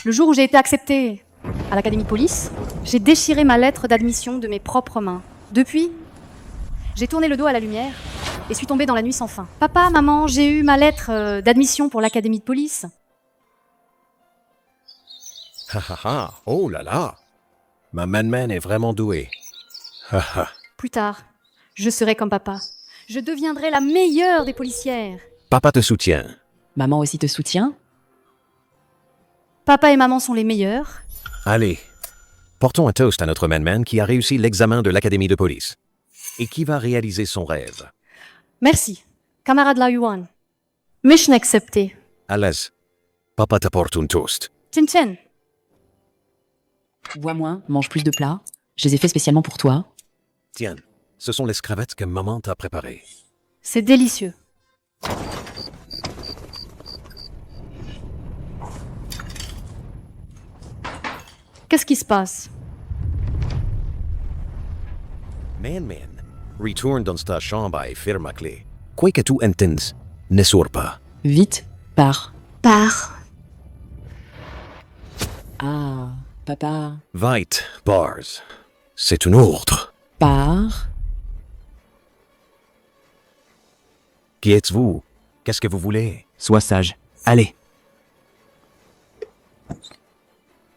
Le jour où j'ai été acceptée à l'académie de police, j'ai déchiré ma lettre d'admission de mes propres mains. Depuis, j'ai tourné le dos à la lumière et suis tombée dans la nuit sans fin. Papa, maman, j'ai eu ma lettre d'admission pour l'académie de police. Ha ha ha, oh là là. Ma man-man est vraiment douée. Ha ha. Plus tard, je serai comme papa. Je deviendrai la meilleure des policières. Papa te soutient. Maman aussi te soutient? Papa et maman sont les meilleurs. Allez, portons un toast à notre man-man qui a réussi l'examen de l'académie de police et qui va réaliser son rêve. Merci, camarade La Yuan. Mission acceptée. À l'aise. Papa t'apporte un toast. Tchin tchin. Bois moins, mange plus de plats. Je les ai faits spécialement pour toi. Tiens, ce sont les crevettes que maman t'a préparées. C'est délicieux. Qu'est-ce qui se passe? Man, retourne dans ta chambre et ferme la clé. Quoi que tu entendes, ne sors pas. Vite, pars. Par. Ah, papa, Vite, Bars. C'est un ordre. pars. Qui êtes-vous? Qu'est-ce que vous voulez? Sois sage. Allez.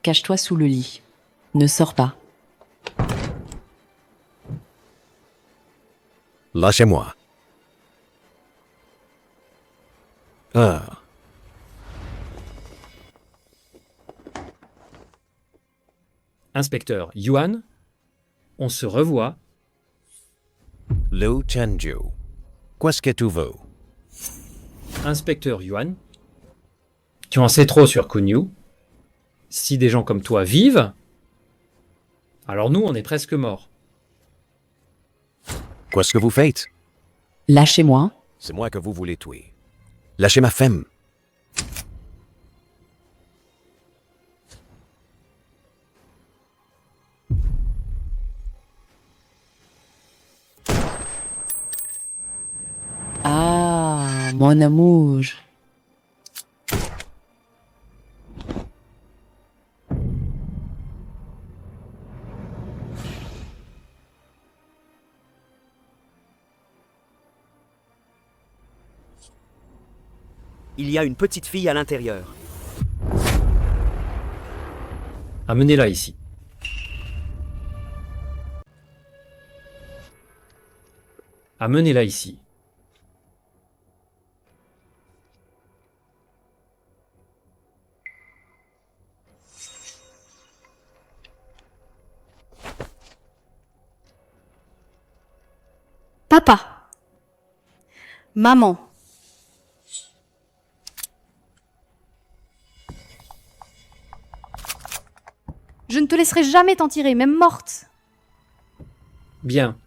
Cache-toi sous le lit. Ne sors pas. Lâchez-moi. Ah. Inspecteur Yuan, on se revoit. Liu Chenju. Qu'est-ce que tu veux? Inspecteur Yuan, tu en sais trop sur Kunyu. Si des gens comme toi vivent, alors nous, on est presque morts. Qu'est-ce que vous faites? Lâchez-moi. C'est moi que vous voulez tuer. Lâchez ma femme. Ah, mon amour. Il y a une petite fille à l'intérieur. Amenez-la ici. Amenez-la ici. Papa. Maman. Je ne te laisserai jamais t'en tirer, même morte. Bien.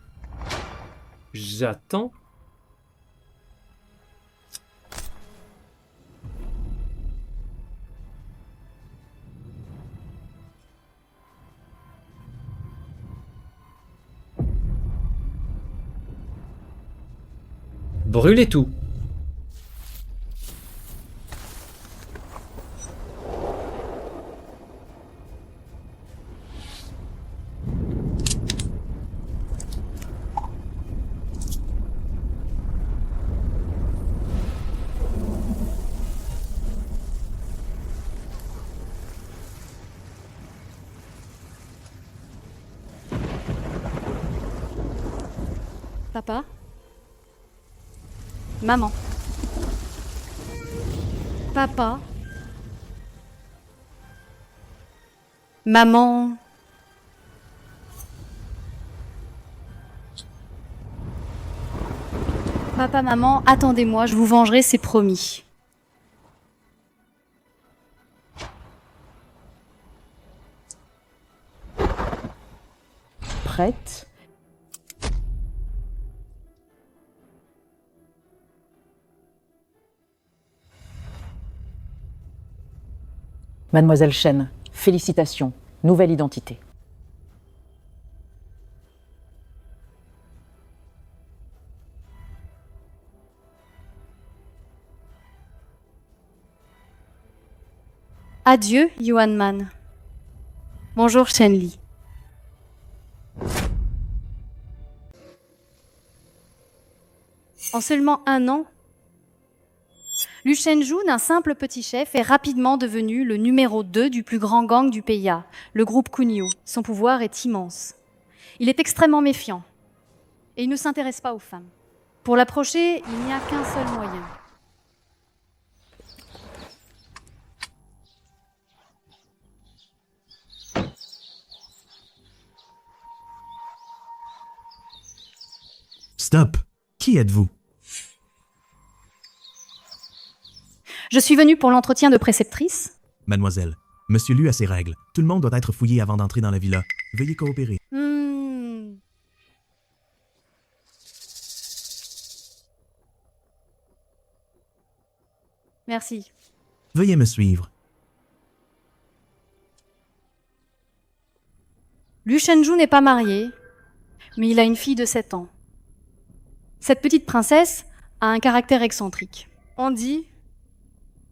J'attends. Brûlez tout. Papa. Maman. Papa. Maman. Papa, maman, attendez-moi, je vous vengerai, c'est promis. Prête? Mademoiselle Chen, félicitations, nouvelle identité. Adieu, Yuan Man. Bonjour, Shen Li. En seulement 1 an, Lu Shenju, d'un simple petit chef, est rapidement devenu le numéro 2 du plus grand gang du PIA, le groupe Kunio. Son pouvoir est immense. Il est extrêmement méfiant et il ne s'intéresse pas aux femmes. Pour l'approcher, il n'y a qu'un seul moyen. Stop! Qui êtes-vous? Je suis venue pour l'entretien de préceptrice. Mademoiselle, Monsieur Lu a ses règles. Tout le monde doit être fouillé avant d'entrer dans la villa. Veuillez coopérer. Merci. Veuillez me suivre. Lu Shenju n'est pas marié, mais il a une fille de 7 ans. Cette petite princesse a un caractère excentrique. On dit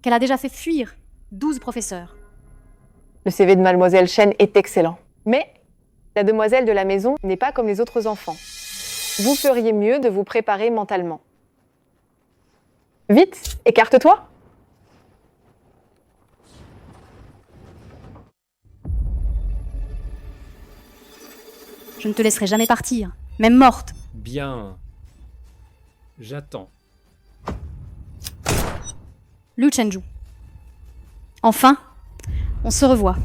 qu'elle a déjà fait fuir 12 professeurs. Le CV de Mademoiselle Chen est excellent. Mais la demoiselle de la maison n'est pas comme les autres enfants. Vous feriez mieux de vous préparer mentalement. Vite, écarte-toi! Je ne te laisserai jamais partir, même morte. Bien. J'attends. Lu Shenju. Enfin, on se revoit.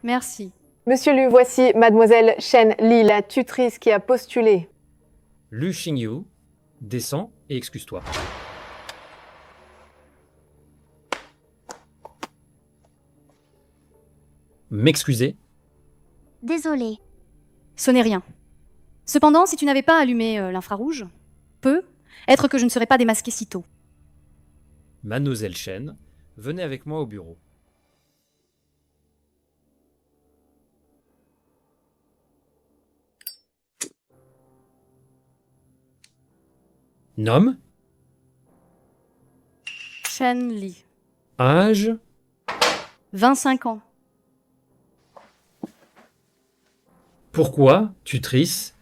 Merci. Monsieur Lu, voici Mademoiselle Shen Li, la tutrice qui a postulé. Lu Xingyu, descends et excuse-toi. M'excuser? Désolée. Ce n'est rien. Cependant, si tu n'avais pas allumé l'infrarouge, être que je ne serais pas démasquée si tôt. Mademoiselle Chen, venez avec moi au bureau. Nom? Shen Li. Âge? 25 ans. Pourquoi, tutrice?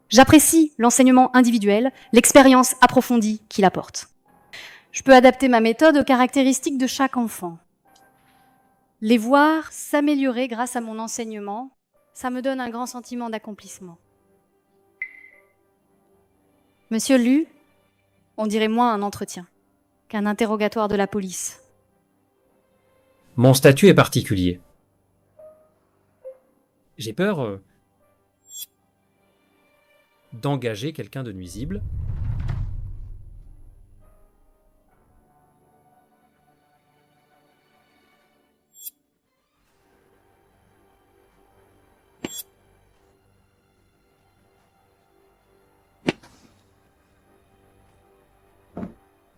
J'apprécie l'enseignement individuel, l'expérience approfondie qu'il apporte. Je peux adapter ma méthode aux caractéristiques de chaque enfant. Les voir s'améliorer grâce à mon enseignement, ça me donne un grand sentiment d'accomplissement. Monsieur Lu, on dirait moins un entretien qu'un interrogatoire de la police. Mon statut est particulier. J'ai peur d'engager quelqu'un de nuisible.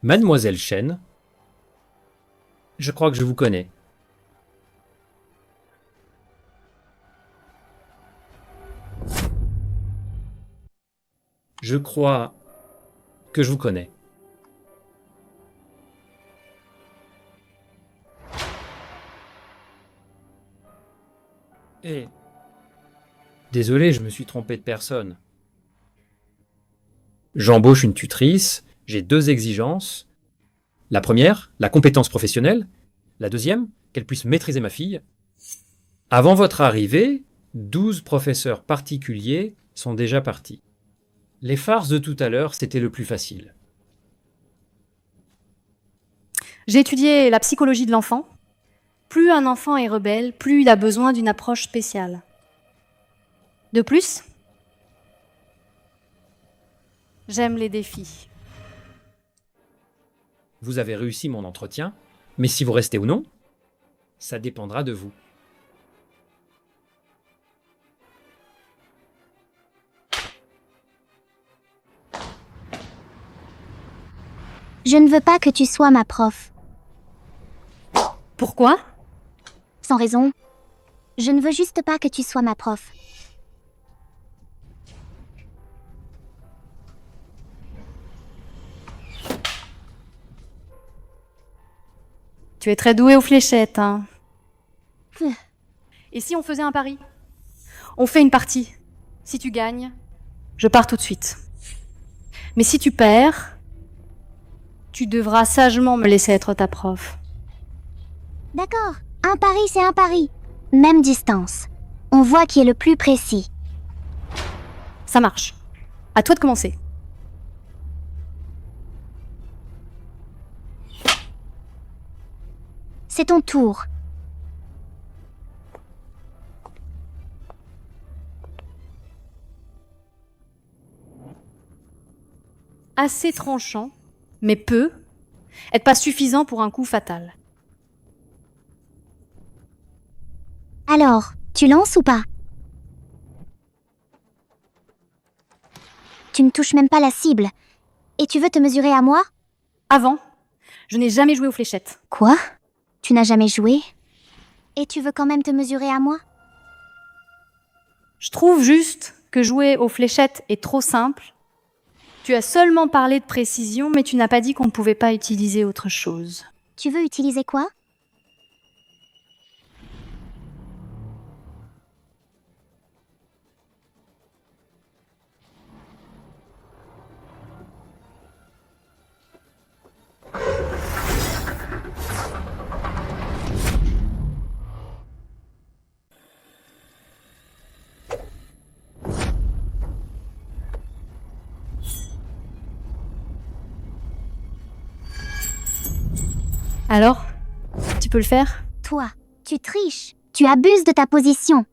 Mademoiselle Chen, je crois que je vous connais. Je crois que je vous connais. Et... Désolé, je me suis trompé de personne. J'embauche une tutrice, j'ai 2 exigences. La première, la compétence professionnelle. La deuxième, qu'elle puisse maîtriser ma fille. Avant votre arrivée, 12 professeurs particuliers sont déjà partis. Les farces de tout à l'heure, c'était le plus facile. J'ai étudié la psychologie de l'enfant. Plus un enfant est rebelle, plus il a besoin d'une approche spéciale. De plus, j'aime les défis. Vous avez réussi mon entretien, mais si vous restez ou non, ça dépendra de vous. Je ne veux pas que tu sois ma prof. Pourquoi ? Sans raison. Je ne veux juste pas que tu sois ma prof. Tu es très doué aux fléchettes, hein. Pff. Et si on faisait un pari? On fait une partie. Si tu gagnes, je pars tout de suite. Mais si tu perds, tu devras sagement me laisser être ta prof. D'accord. Un pari, c'est un pari. Même distance. On voit qui est le plus précis. Ça marche. À toi de commencer. C'est ton tour. Assez tranchant, mais peu, est pas suffisant pour un coup fatal. Alors, tu lances ou pas? Tu ne touches même pas la cible. Et tu veux te mesurer à moi? Avant, je n'ai jamais joué aux fléchettes. Quoi? Tu n'as jamais joué? Et tu veux quand même te mesurer à moi? Je trouve juste que jouer aux fléchettes est trop simple. Tu as seulement parlé de précision, mais tu n'as pas dit qu'on ne pouvait pas utiliser autre chose. Tu veux utiliser quoi? Alors, tu peux le faire? Toi, tu triches. Tu abuses de ta position.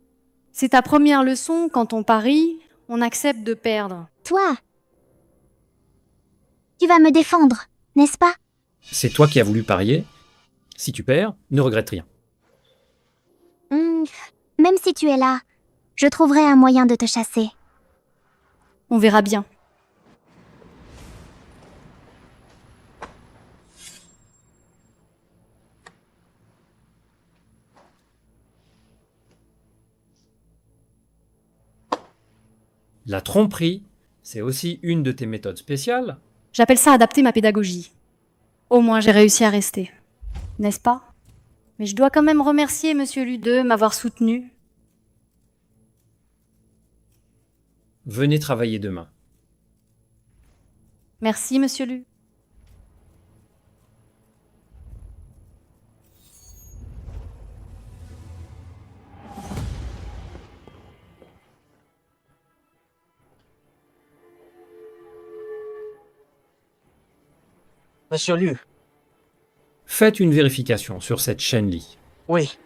C'est ta première leçon, quand on parie, on accepte de perdre. Toi, tu vas me défendre, n'est-ce pas? C'est toi qui as voulu parier. Si tu perds, ne regrette rien. Même si tu es là, je trouverai un moyen de te chasser. On verra bien. La tromperie, c'est aussi une de tes méthodes spéciales. J'appelle ça adapter ma pédagogie. Au moins, j'ai réussi à rester. N'est-ce pas? Mais je dois quand même remercier Monsieur Lu de m'avoir soutenu. Venez travailler demain. Merci, Monsieur Lu. Monsieur Liu. Faites une vérification sur cette Shen Li. Oui.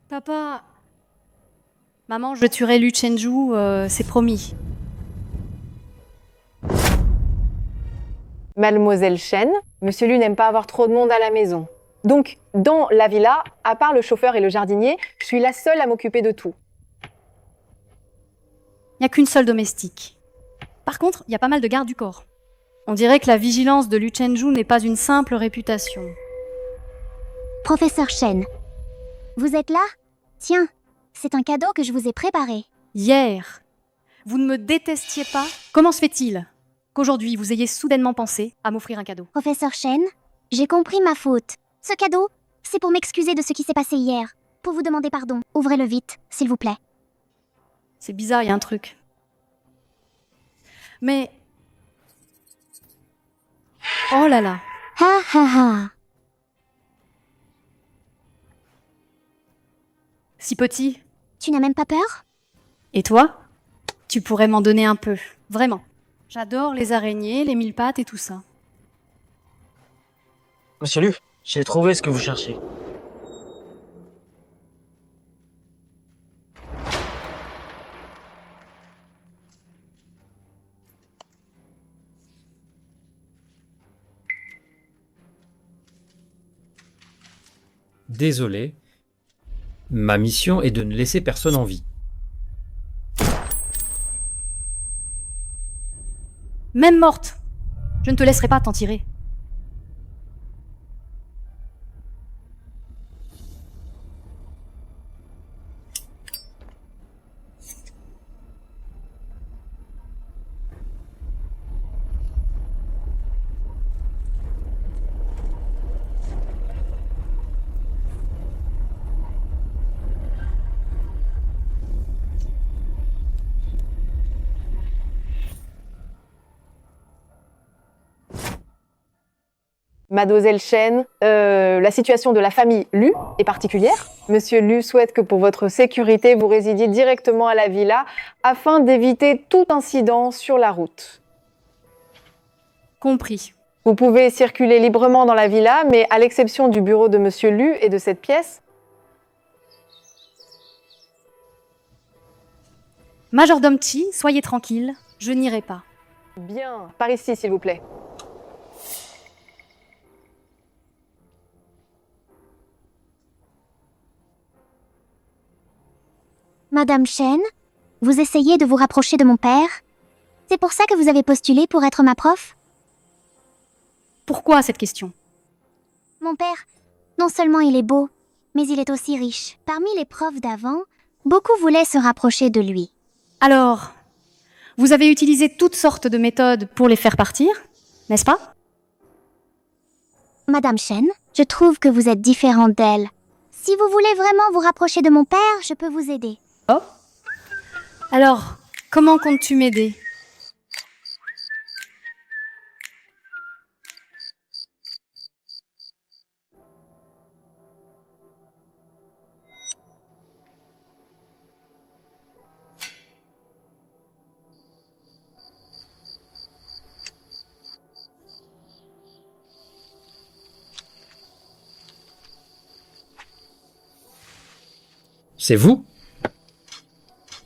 Papa... Maman, je tuerai Lu Chenju, c'est promis. Mademoiselle Chen, Monsieur Lu n'aime pas avoir trop de monde à la maison. Donc, dans la villa, à part le chauffeur et le jardinier, je suis la seule à m'occuper de tout. Il n'y a qu'une seule domestique. Par contre, il y a pas mal de gardes du corps. On dirait que la vigilance de Lu Chenju n'est pas une simple réputation. Professeur Chen, vous êtes là? Tiens, c'est un cadeau que je vous ai préparé. Hier, vous ne me détestiez pas? Comment se fait-il qu'aujourd'hui vous ayez soudainement pensé à m'offrir un cadeau? Professeur Chen, j'ai compris ma faute. Ce cadeau, c'est pour m'excuser de ce qui s'est passé hier. Pour vous demander pardon. Ouvrez-le vite, s'il vous plaît. C'est bizarre, il y a un truc. Mais... Oh là là. Ha ha ha. Si petit. Tu n'as même pas peur? Et toi? Tu pourrais m'en donner un peu. Vraiment. J'adore les araignées, les mille pattes et tout ça. Monsieur Liu, j'ai trouvé ce que vous cherchez. Désolé, ma mission est de ne laisser personne en vie. Même morte, je ne te laisserai pas t'en tirer. Mademoiselle Chen, la situation de la famille Lu est particulière. Monsieur Lu souhaite que pour votre sécurité, vous résidiez directement à la villa afin d'éviter tout incident sur la route. Compris. Vous pouvez circuler librement dans la villa, mais à l'exception du bureau de Monsieur Lu et de cette pièce. Majordome Chi, soyez tranquille, je n'irai pas. Bien, par ici s'il vous plaît. Madame Chen, vous essayez de vous rapprocher de mon père? C'est pour ça que vous avez postulé pour être ma prof? Pourquoi cette question? Mon père, non seulement il est beau, mais il est aussi riche. Parmi les profs d'avant, beaucoup voulaient se rapprocher de lui. Alors, vous avez utilisé toutes sortes de méthodes pour les faire partir, n'est-ce pas? Madame Chen, je trouve que vous êtes différente d'elle. Si vous voulez vraiment vous rapprocher de mon père, je peux vous aider. Oh. Alors, comment comptes-tu m'aider? C'est vous?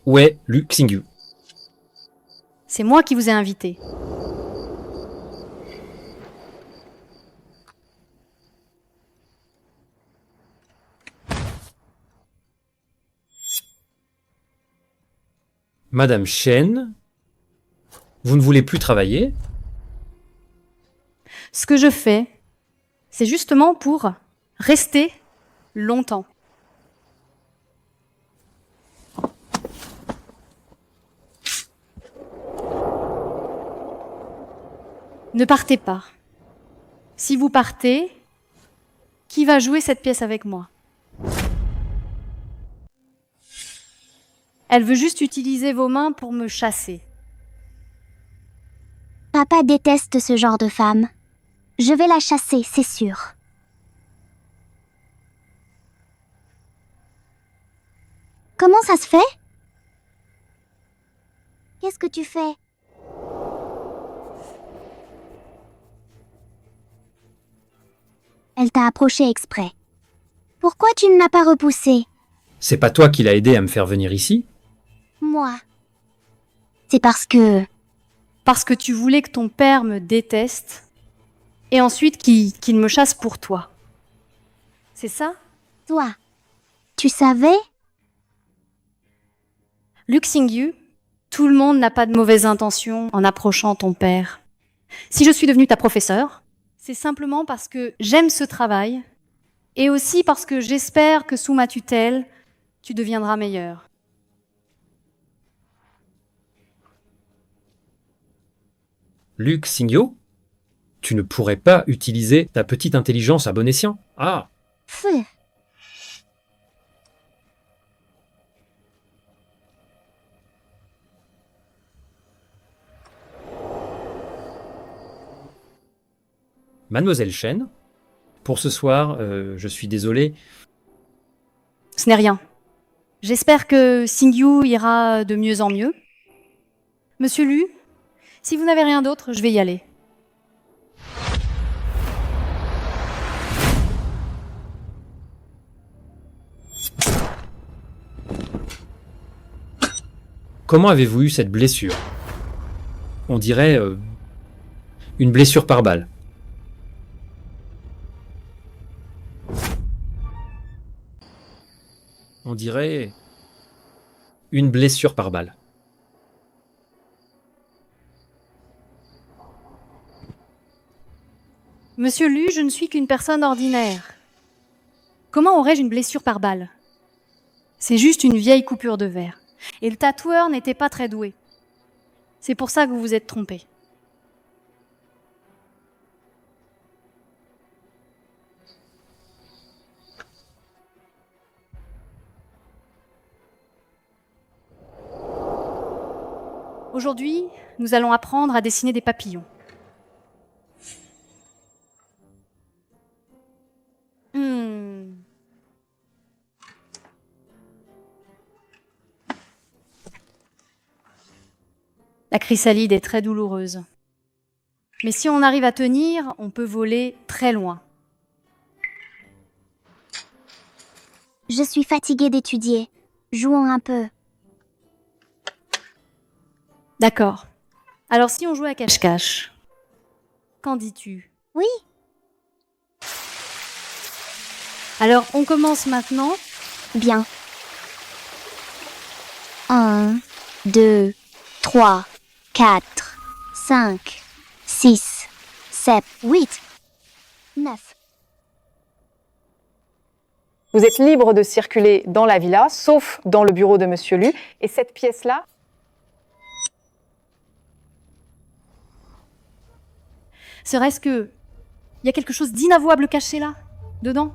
Où est Lu Xingyu? C'est moi qui vous ai invité. Madame Chen, vous ne voulez plus travailler? Ce que je fais, c'est justement pour rester longtemps. Ne partez pas. Si vous partez, qui va jouer cette pièce avec moi? Elle veut juste utiliser vos mains pour me chasser. Papa déteste ce genre de femme. Je vais la chasser, c'est sûr. Comment ça se fait? Qu'est-ce que tu fais? Elle t'a approché exprès. Pourquoi tu ne l'as pas repoussée? C'est pas toi qui l'as aidé à me faire venir ici? Moi. C'est parce que... Parce que tu voulais que ton père me déteste et ensuite qu'il me chasse pour toi. C'est ça? Toi. Tu savais? Lu Xingyu, tout le monde n'a pas de mauvaises intentions en approchant ton père. Si je suis devenue ta professeure, c'est simplement parce que j'aime ce travail et aussi parce que j'espère que sous ma tutelle, tu deviendras meilleure. Lu Xingyu? Tu ne pourrais pas utiliser ta petite intelligence à bon escient? Ah! Feu. Mademoiselle Chen, pour ce soir, je suis désolé. Ce n'est rien. J'espère que Xingyu ira de mieux en mieux. Monsieur Lu, si vous n'avez rien d'autre, je vais y aller. Comment avez-vous eu cette blessure? On dirait une blessure par balle. On dirait une blessure par balle. Monsieur Lu, je ne suis qu'une personne ordinaire. Comment aurais-je une blessure par balle? C'est juste une vieille coupure de verre. Et le tatoueur n'était pas très doué. C'est pour ça que vous vous êtes trompé. Aujourd'hui, nous allons apprendre à dessiner des papillons. La chrysalide est très douloureuse. Mais si on arrive à tenir, on peut voler très loin. Je suis fatiguée d'étudier. Jouons un peu. D'accord. Alors si on joue à cache-cache, qu'en dis-tu? Oui. Alors on commence maintenant. Bien. 1, 2, 3, 4, 5, 6, 7, 8, 9. Vous êtes libre de circuler dans la villa, sauf dans le bureau de Monsieur Lu. Et cette pièce-là, Serait-ce que il y a quelque chose d'inavouable caché là, dedans?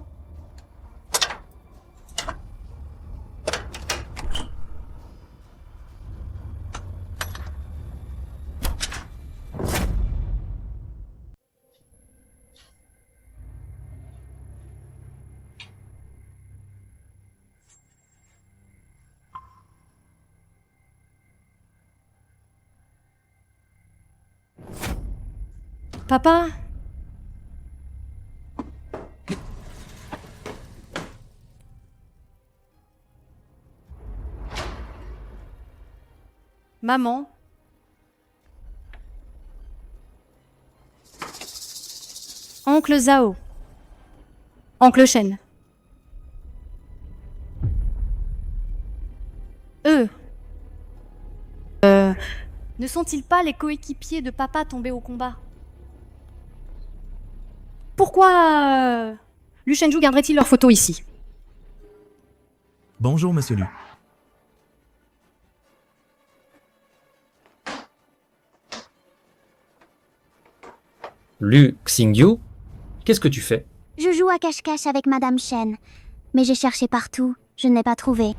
Papa? Maman? Oncle Zhao? Oncle Shen? Eux? Ne sont-ils pas les coéquipiers de papa tombés au combat? Pourquoi Lu Shenju garderait-il leurs photos ici? Bonjour, Monsieur Lu. Lu Xingyu, qu'est-ce que tu fais? Je joue à cache-cache avec Madame Shen. Mais j'ai cherché partout. Je ne l'ai pas trouvé.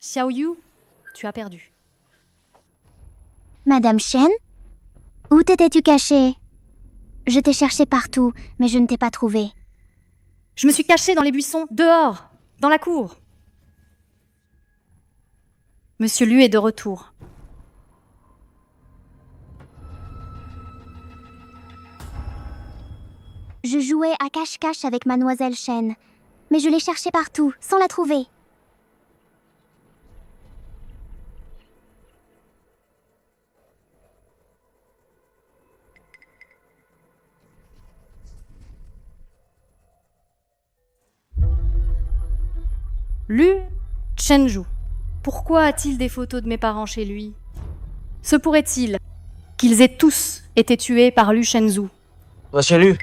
Xiao Yu, tu as perdu. Madame Shen? Où t'étais-tu cachée? Je t'ai cherché partout, mais je ne t'ai pas trouvé. Je me suis cachée dans les buissons, dehors, dans la cour. Monsieur Lu est de retour. Je jouais à cache-cache avec Mademoiselle Shen. Mais je l'ai cherchée partout, sans la trouver. Lu Shenju. Pourquoi a-t-il des photos de mes parents chez lui? Se pourrait-il qu'ils aient tous été tués par Lu Shenzu? Monsieur Lu,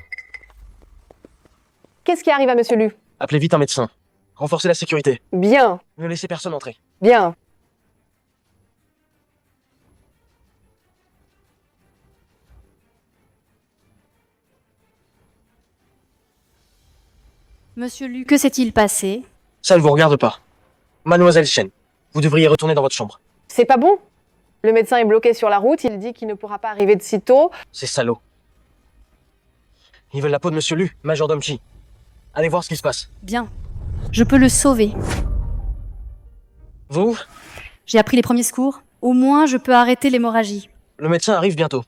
qu'est-ce qui arrive à Monsieur Lu? appelez vite un médecin. Renforcez la sécurité. Bien, Ne laissez personne entrer. bien. Monsieur Lu, que s'est-il passé? Ça ne vous regarde pas. Mademoiselle Shen, vous devriez retourner dans votre chambre. C'est pas bon. Le médecin est bloqué sur la route, il dit qu'il ne pourra pas arriver de sitôt. Ces salauds. Ils veulent la peau de Monsieur Lu, majordome Chi. Allez voir ce qui se passe. Bien. Je peux le sauver. Vous, J'ai appris les premiers secours. Au moins, je peux arrêter l'hémorragie. le médecin arrive bientôt.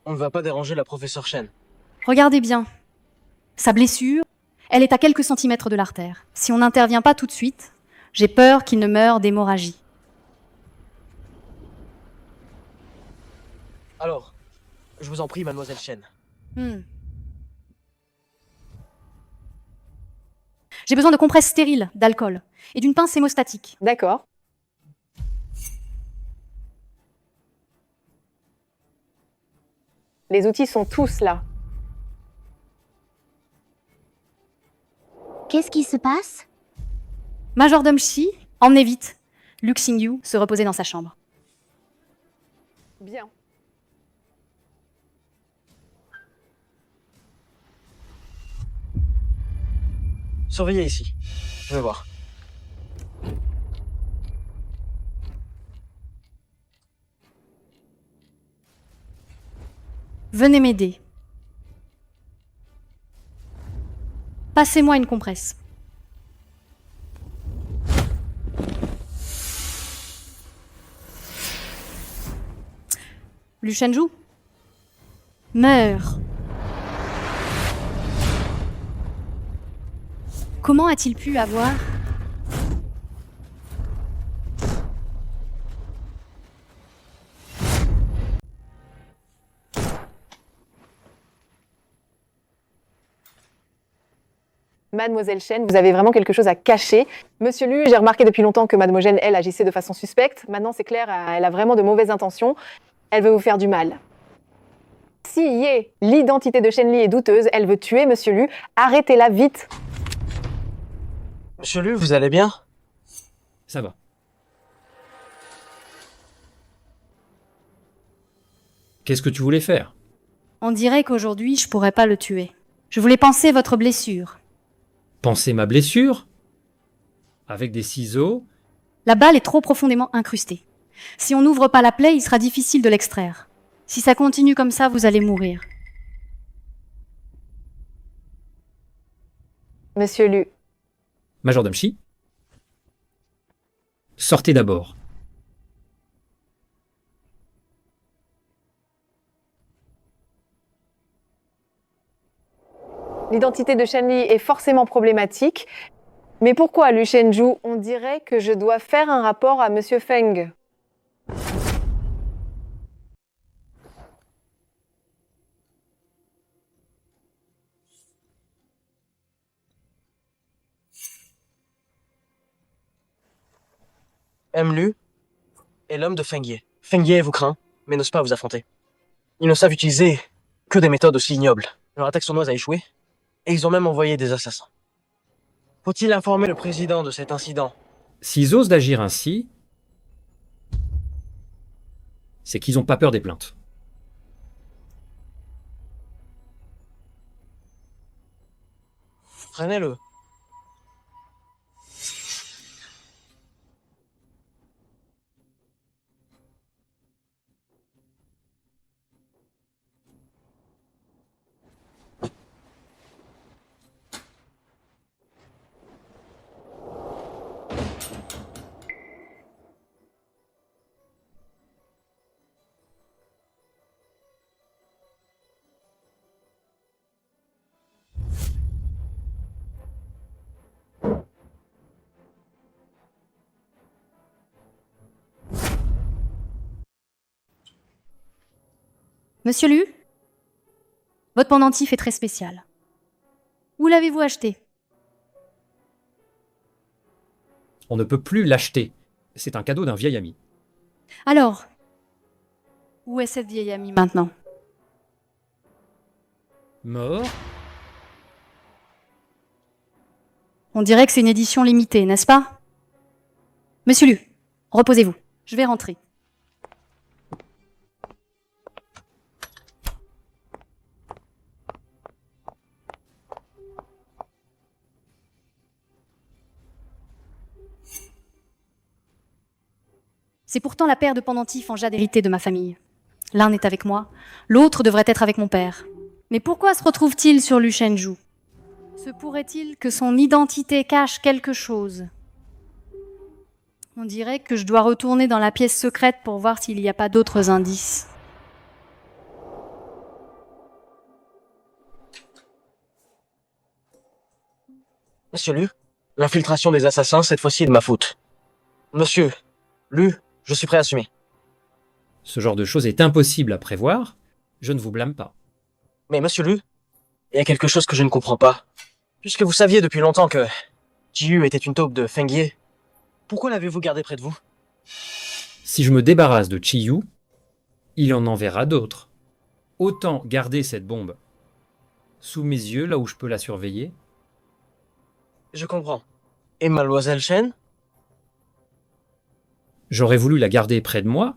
On ne va pas déranger la professeure Shen. Regardez bien. Sa blessure, elle est à quelques centimètres de l'artère. Si on n'intervient pas tout de suite, j'ai peur qu'il ne meure d'hémorragie. Alors, je vous en prie, mademoiselle Chen. J'ai besoin de compresses stériles, d'alcool et d'une pince hémostatique. D'accord. Les outils sont tous là. Qu'est-ce qui se passe? Majordome Shi, emmenez vite. Lu Xingyu se reposait dans sa chambre. Bien. Surveillez ici. Je vais voir. Venez m'aider. Passez-moi une compresse. Lu Shenju, meurs. Comment a-t-il pu avoir... Mademoiselle Chen, vous avez vraiment quelque chose à cacher. Monsieur Lu, j'ai remarqué depuis longtemps que Mademoiselle, elle, agissait de façon suspecte. Maintenant, c'est clair, elle a vraiment de mauvaises intentions. Elle veut vous faire du mal. Si Ye, l'identité de Shen Li est douteuse, elle veut tuer Monsieur Lu. Arrêtez-la vite. Monsieur Lu, vous allez bien? Ça va. Qu'est-ce que tu voulais faire? On dirait qu'aujourd'hui, je pourrais pas le tuer. Je voulais panser votre blessure. Penser ma blessure? Avec des ciseaux? La balle est trop profondément incrustée. Si on n'ouvre pas la plaie, il sera difficile de l'extraire. Si ça continue comme ça, vous allez mourir. Monsieur Lu, Majordome Shi? Sortez d'abord. l'identité de Shen Li est forcément problématique. Mais pourquoi, Lu Shenju, on dirait que je dois faire un rapport à Monsieur Feng? M. Lu est l'homme de Feng Ye. Feng Ye vous craint, mais n'ose pas vous affronter. Ils ne savent utiliser que des méthodes aussi ignobles. Leur attaque sournoise a échoué, et ils ont même envoyé des assassins. Faut-il informer le président de cet incident? S'ils osent d'agir ainsi, c'est qu'ils n'ont pas peur des plaintes. Prenez-le. Monsieur Lu, votre pendentif est très spécial. Où l'avez-vous acheté? On ne peut plus l'acheter. C'est un cadeau d'un vieil ami. Alors, où est cette vieille amie maintenant? Mort? On dirait que c'est une édition limitée, n'est-ce pas? Monsieur Lu, reposez-vous. Je vais rentrer. C'est pourtant la paire de pendentifs en jade hérité de ma famille. L'un est avec moi, l'autre devrait être avec mon père. Mais pourquoi se retrouve-t-il sur Lu Shenju? Se pourrait-il que son identité cache quelque chose? On dirait que je dois retourner dans la pièce secrète pour voir s'il n'y a pas d'autres indices. Monsieur Lu, l'infiltration des assassins, cette fois-ci, est de ma faute. Monsieur Lu, je suis prêt à assumer. Ce genre de choses est impossible à prévoir, je ne vous blâme pas. Mais monsieur Lu, il y a quelque chose que je ne comprends pas. Puisque vous saviez depuis longtemps que Jiyu était une taupe de Fengye, pourquoi l'avez-vous gardé près de vous? Si je me débarrasse de Chiyu, il en enverra d'autres. Autant garder cette bombe sous mes yeux, là où je peux la surveiller. Je comprends. Et Mademoiselle Shen? J'aurais voulu la garder près de moi,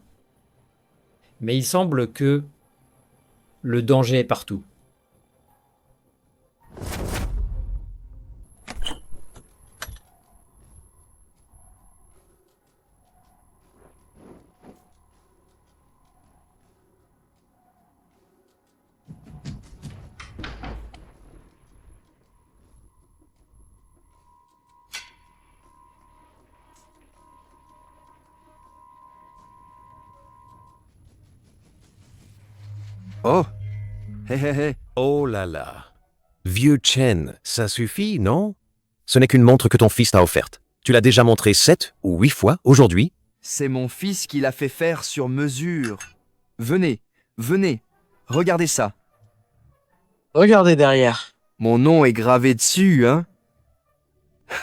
mais il semble que le danger est partout. Oh! Hé hé hé! Oh là là! Vieux Chen, ça suffit, non? Ce n'est qu'une montre que ton fils t'a offerte. Tu l'as déjà montrée 7 ou 8 fois aujourd'hui? C'est mon fils qui l'a fait faire sur mesure. Venez, venez, regardez ça. Regardez derrière. Mon nom est gravé dessus, hein?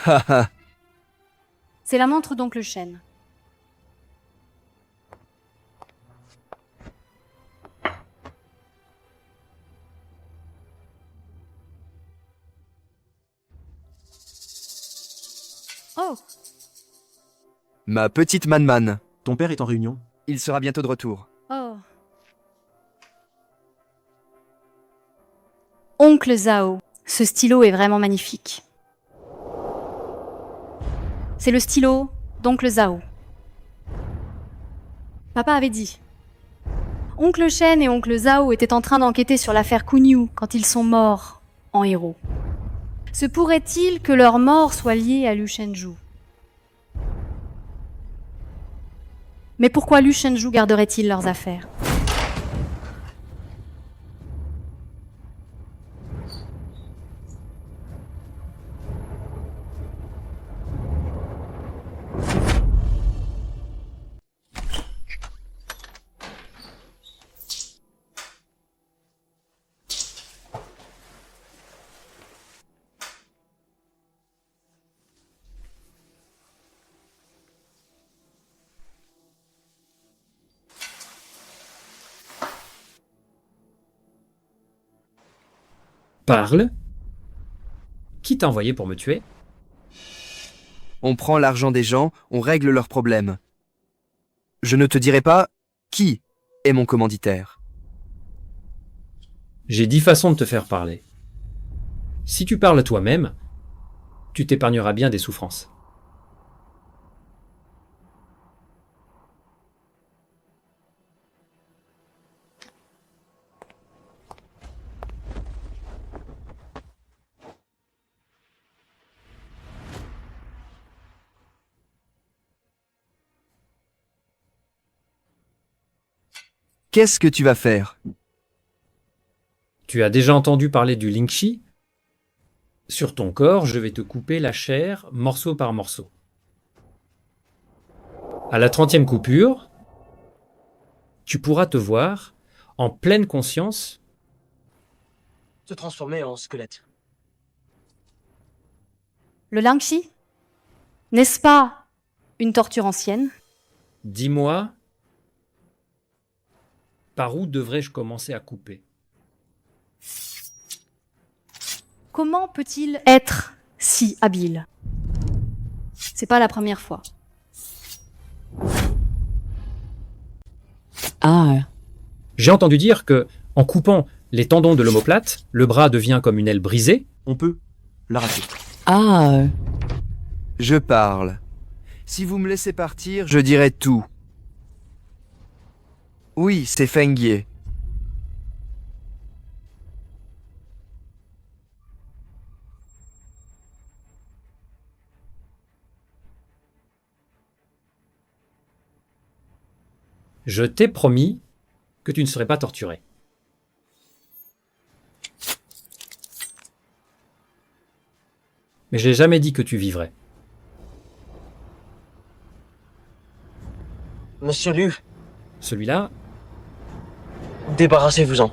Haha. C'est la montre d'oncle Shen. Oh, Ma petite Man-Man. Ton père est en réunion. Il sera bientôt de retour. oh. Oncle Zhao, ce stylo est vraiment magnifique. C'est le stylo d'oncle Zhao. Papa avait dit. Oncle Shen et oncle Zhao étaient en train d'enquêter sur l'affaire Kunyu quand ils sont morts en héros. Se pourrait-il que leur mort soit liée à Lu Shenju? Mais pourquoi Lu Shenju garderait-il leurs affaires? Parle. Qui t'a envoyé pour me tuer? On prend l'argent des gens, on règle leurs problèmes. Je ne te dirai pas qui est mon commanditaire. J'ai 10 façons de te faire parler. Si tu parles toi-même, tu t'épargneras bien des souffrances. Qu'est-ce que tu vas faire? Tu as déjà entendu parler du Lingxi? Sur ton corps, je vais te couper la chair morceau par morceau. À la 30e coupure, tu pourras te voir en pleine conscience. Se transformer en squelette. Le Lingxi? N'est-ce pas une torture ancienne? Dis-moi, par où devrais-je commencer à couper? Comment peut-il être si habile? C'est pas la première fois. Ah, J'ai entendu dire que, en coupant les tendons de l'omoplate, le bras devient comme une aile brisée. On peut l'arracher. ah, Je parle. Si vous me laissez partir, je dirai tout. Oui, c'est Fengye. Je t'ai promis que tu ne serais pas torturé. Mais je n'ai jamais dit que tu vivrais. Monsieur Lu, Celui-là, Débarrassez-vous-en.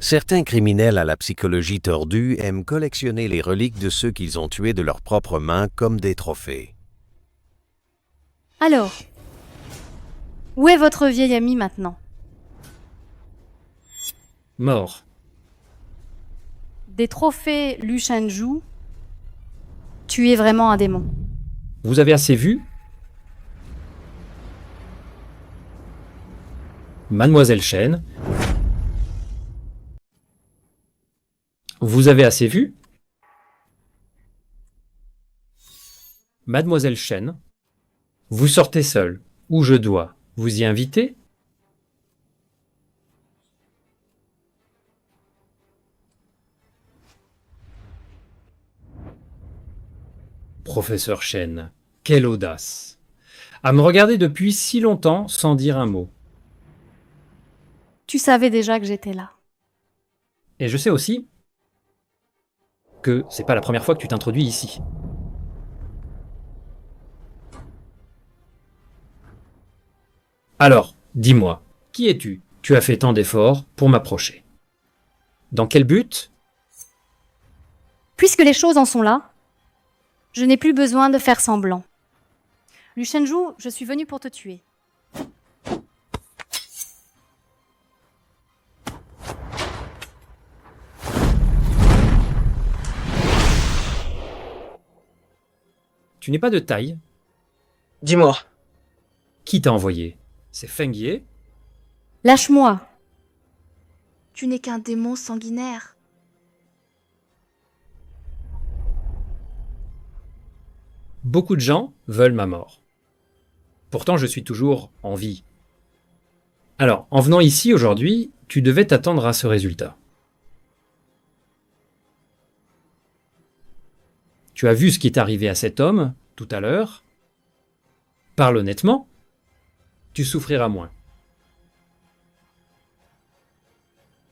Certains criminels à la psychologie tordue aiment collectionner les reliques de ceux qu'ils ont tués de leurs propres mains comme des trophées. Alors, où est votre vieil ami maintenant? mort. Des trophées Lu Shenju, tu es vraiment un démon. Vous avez assez vu? Mademoiselle Chen. Vous avez assez vu? Mademoiselle Chen. Vous sortez seule, ou je dois vous y inviter? Professeur Chen, quelle audace! À me regarder depuis si longtemps sans dire un mot. Tu savais déjà que j'étais là. Et je sais aussi que c'est pas la première fois que tu t'introduis ici. Alors, dis-moi, qui es-tu? Tu as fait tant d'efforts pour m'approcher. Dans quel but? Puisque les choses en sont là, je n'ai plus besoin de faire semblant. Lu Shenju, je suis venu pour te tuer. Tu n'es pas de taille. Dis-moi. Qui t'a envoyé? C'est Feng Ye? Lâche-moi. Tu n'es qu'un démon sanguinaire. Beaucoup de gens veulent ma mort. Pourtant, je suis toujours en vie. Alors, en venant ici aujourd'hui, tu devais t'attendre à ce résultat. Tu as vu ce qui est arrivé à cet homme tout à l'heure. Parle honnêtement, tu souffriras moins.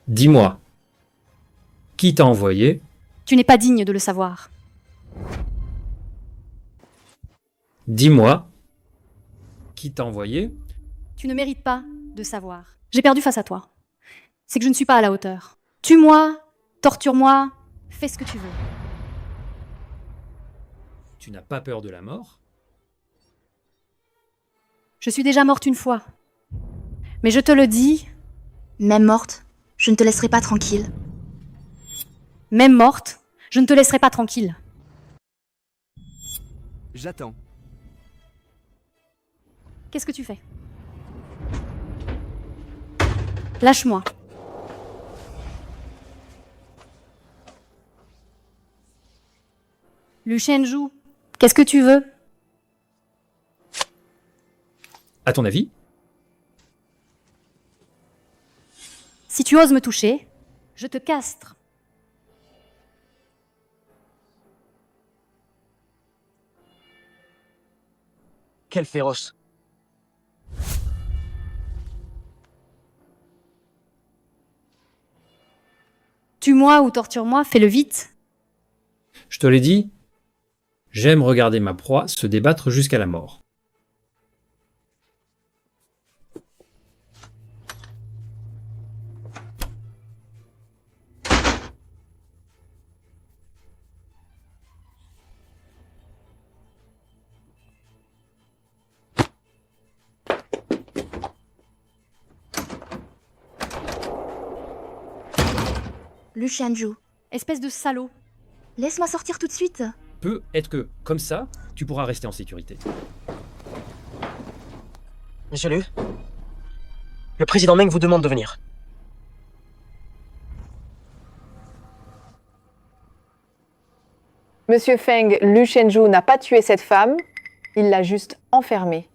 Dis-moi, qui t'a envoyé? Tu n'es pas digne de le savoir. Dis-moi, qui t'a envoyé? Tu ne mérites pas de savoir. J'ai perdu face à toi. C'est que je ne suis pas à la hauteur. Tue-moi, torture-moi, fais ce que tu veux. Tu n'as pas peur de la mort? Je suis déjà morte une fois. Mais je te le dis, Même morte, je ne te laisserai pas tranquille. même morte, je ne te laisserai pas tranquille. J'attends. Qu'est-ce que tu fais? Lâche-moi. Lu Shenju, qu'est-ce que tu veux? À ton avis? Si tu oses me toucher, je te castre. Quel féroce. Tue-moi ou torture-moi, fais-le vite. Je te l'ai dit, j'aime regarder ma proie se débattre jusqu'à la mort. Lu Shenju, Espèce de salaud. laisse-moi sortir tout de suite. Peut être que, comme ça, tu pourras rester en sécurité. Monsieur Liu, le président Meng vous demande de venir. Monsieur Feng, Lu Shenju n'a pas tué cette femme, il l'a juste enfermée.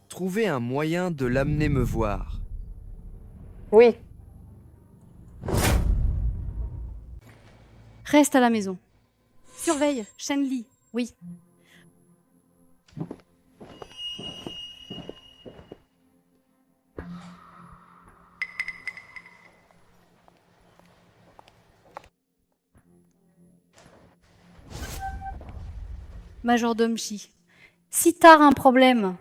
Trouvez un moyen de l'amener me voir. Oui, Reste à la maison. Surveille, Shen Li, oui. Majordome Shi, si t'as un problème,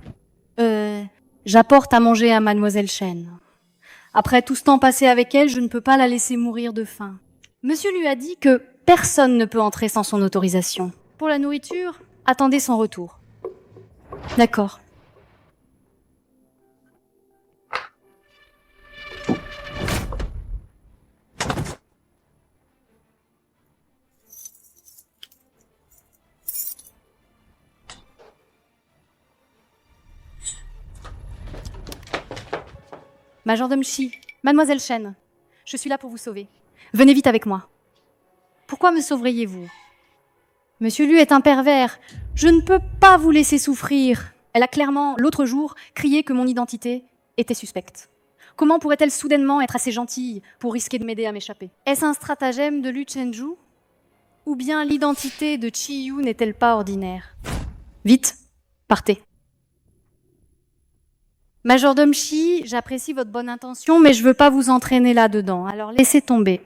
J'apporte à manger à Mademoiselle Chen. Après tout ce temps passé avec elle, je ne peux pas la laisser mourir de faim. Monsieur lui a dit que personne ne peut entrer sans son autorisation. Pour la nourriture, attendez son retour. D'accord. Majordome Shi, Mademoiselle Chen, je suis là pour vous sauver. Venez vite avec moi. Pourquoi me sauveriez-vous? Monsieur Lu est un pervers. Je ne peux pas vous laisser souffrir. Elle a clairement, l'autre jour, crié que mon identité était suspecte. Comment pourrait-elle soudainement être assez gentille pour risquer de m'aider à m'échapper? Est-ce un stratagème de Lu Chenju? Ou bien l'identité de Chi Yu n'est-elle pas ordinaire? Vite, partez. Majordome Shi, j'apprécie votre bonne intention, mais je veux pas vous entraîner là-dedans, alors laissez tomber.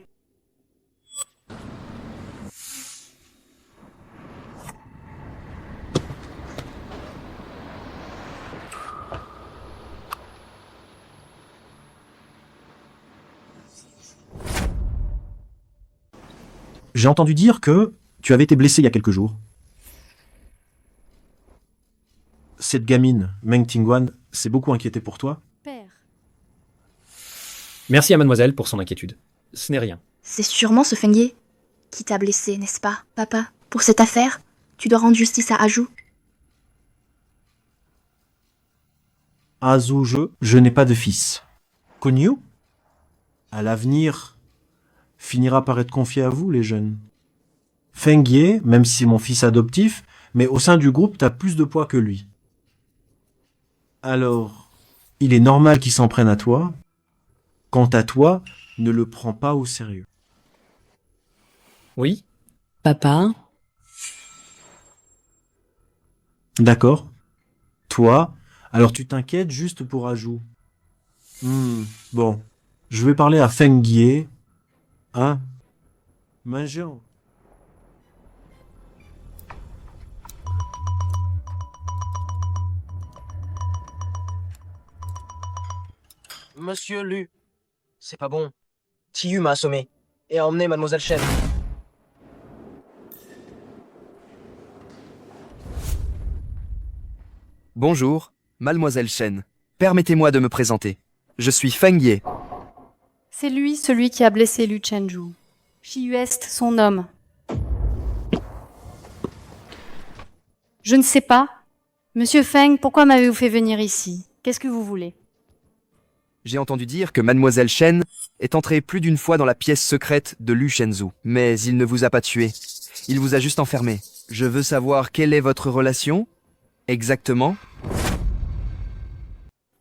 J'ai entendu dire que tu avais été blessé il y a quelques jours. Cette gamine, Meng Tingwan, s'est beaucoup inquiétée pour toi. Père. Merci à mademoiselle pour son inquiétude. Ce n'est rien. C'est sûrement ce Feng Ye qui t'a blessé, n'est-ce pas, papa? Pour cette affaire, tu dois rendre justice à Aju. Azu, je n'ai pas de fils. Konyu, à l'avenir, finira par être confié à vous, les jeunes. Feng Ye, même si c'est mon fils adoptif, mais au sein du groupe, t'as plus de poids que lui. Alors, il est normal qu'il s'en prenne à toi. Quant à toi, ne le prends pas au sérieux. Oui? Papa, D'accord. Toi, alors tu t'inquiètes juste pour Aju. Bon, je vais parler à Feng Ye. Hein? Mangeons. Monsieur Lu, c'est pas bon. Tiyu m'a assommé et a emmené Mademoiselle Chen. Bonjour, Mademoiselle Chen. Permettez-moi de me présenter. Je suis Feng Ye. C'est lui celui qui a blessé Lu Chenju. Shi Yu est son homme. Je ne sais pas. Monsieur Feng, pourquoi m'avez-vous fait venir ici? Qu'est-ce que vous voulez? J'ai entendu dire que Mademoiselle Chen est entrée plus d'une fois dans la pièce secrète de Lu Shenzhou. Mais il ne vous a pas tué. Il vous a juste enfermé. Je veux savoir quelle est votre relation? Exactement?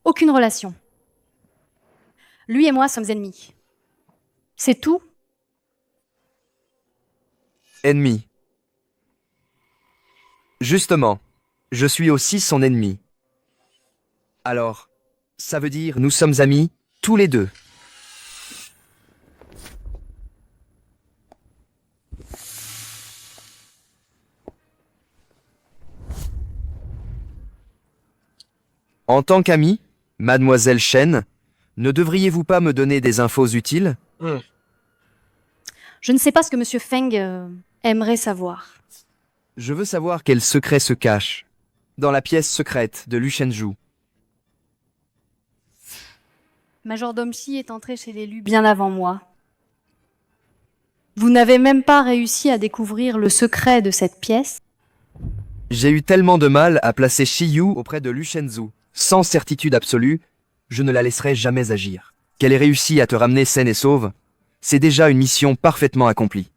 Aucune relation. Lui et moi sommes ennemis. C'est tout? Ennemi. Justement, je suis aussi son ennemi. Alors, ça veut dire nous sommes amis, tous les deux. En tant qu'ami, Mademoiselle Chen, ne devriez-vous pas me donner des infos utiles? Je ne sais pas ce que Monsieur Feng aimerait savoir. Je veux savoir quel secret se cache dans la pièce secrète de Lu Shenzhou. Majordome Shi est entré chez les Lu bien avant moi. Vous n'avez même pas réussi à découvrir le secret de cette pièce? J'ai eu tellement de mal à placer Shiyu auprès de Lu Shenzhou. Sans certitude absolue, je ne la laisserai jamais agir. Qu'elle ait réussi à te ramener saine et sauve, c'est déjà une mission parfaitement accomplie.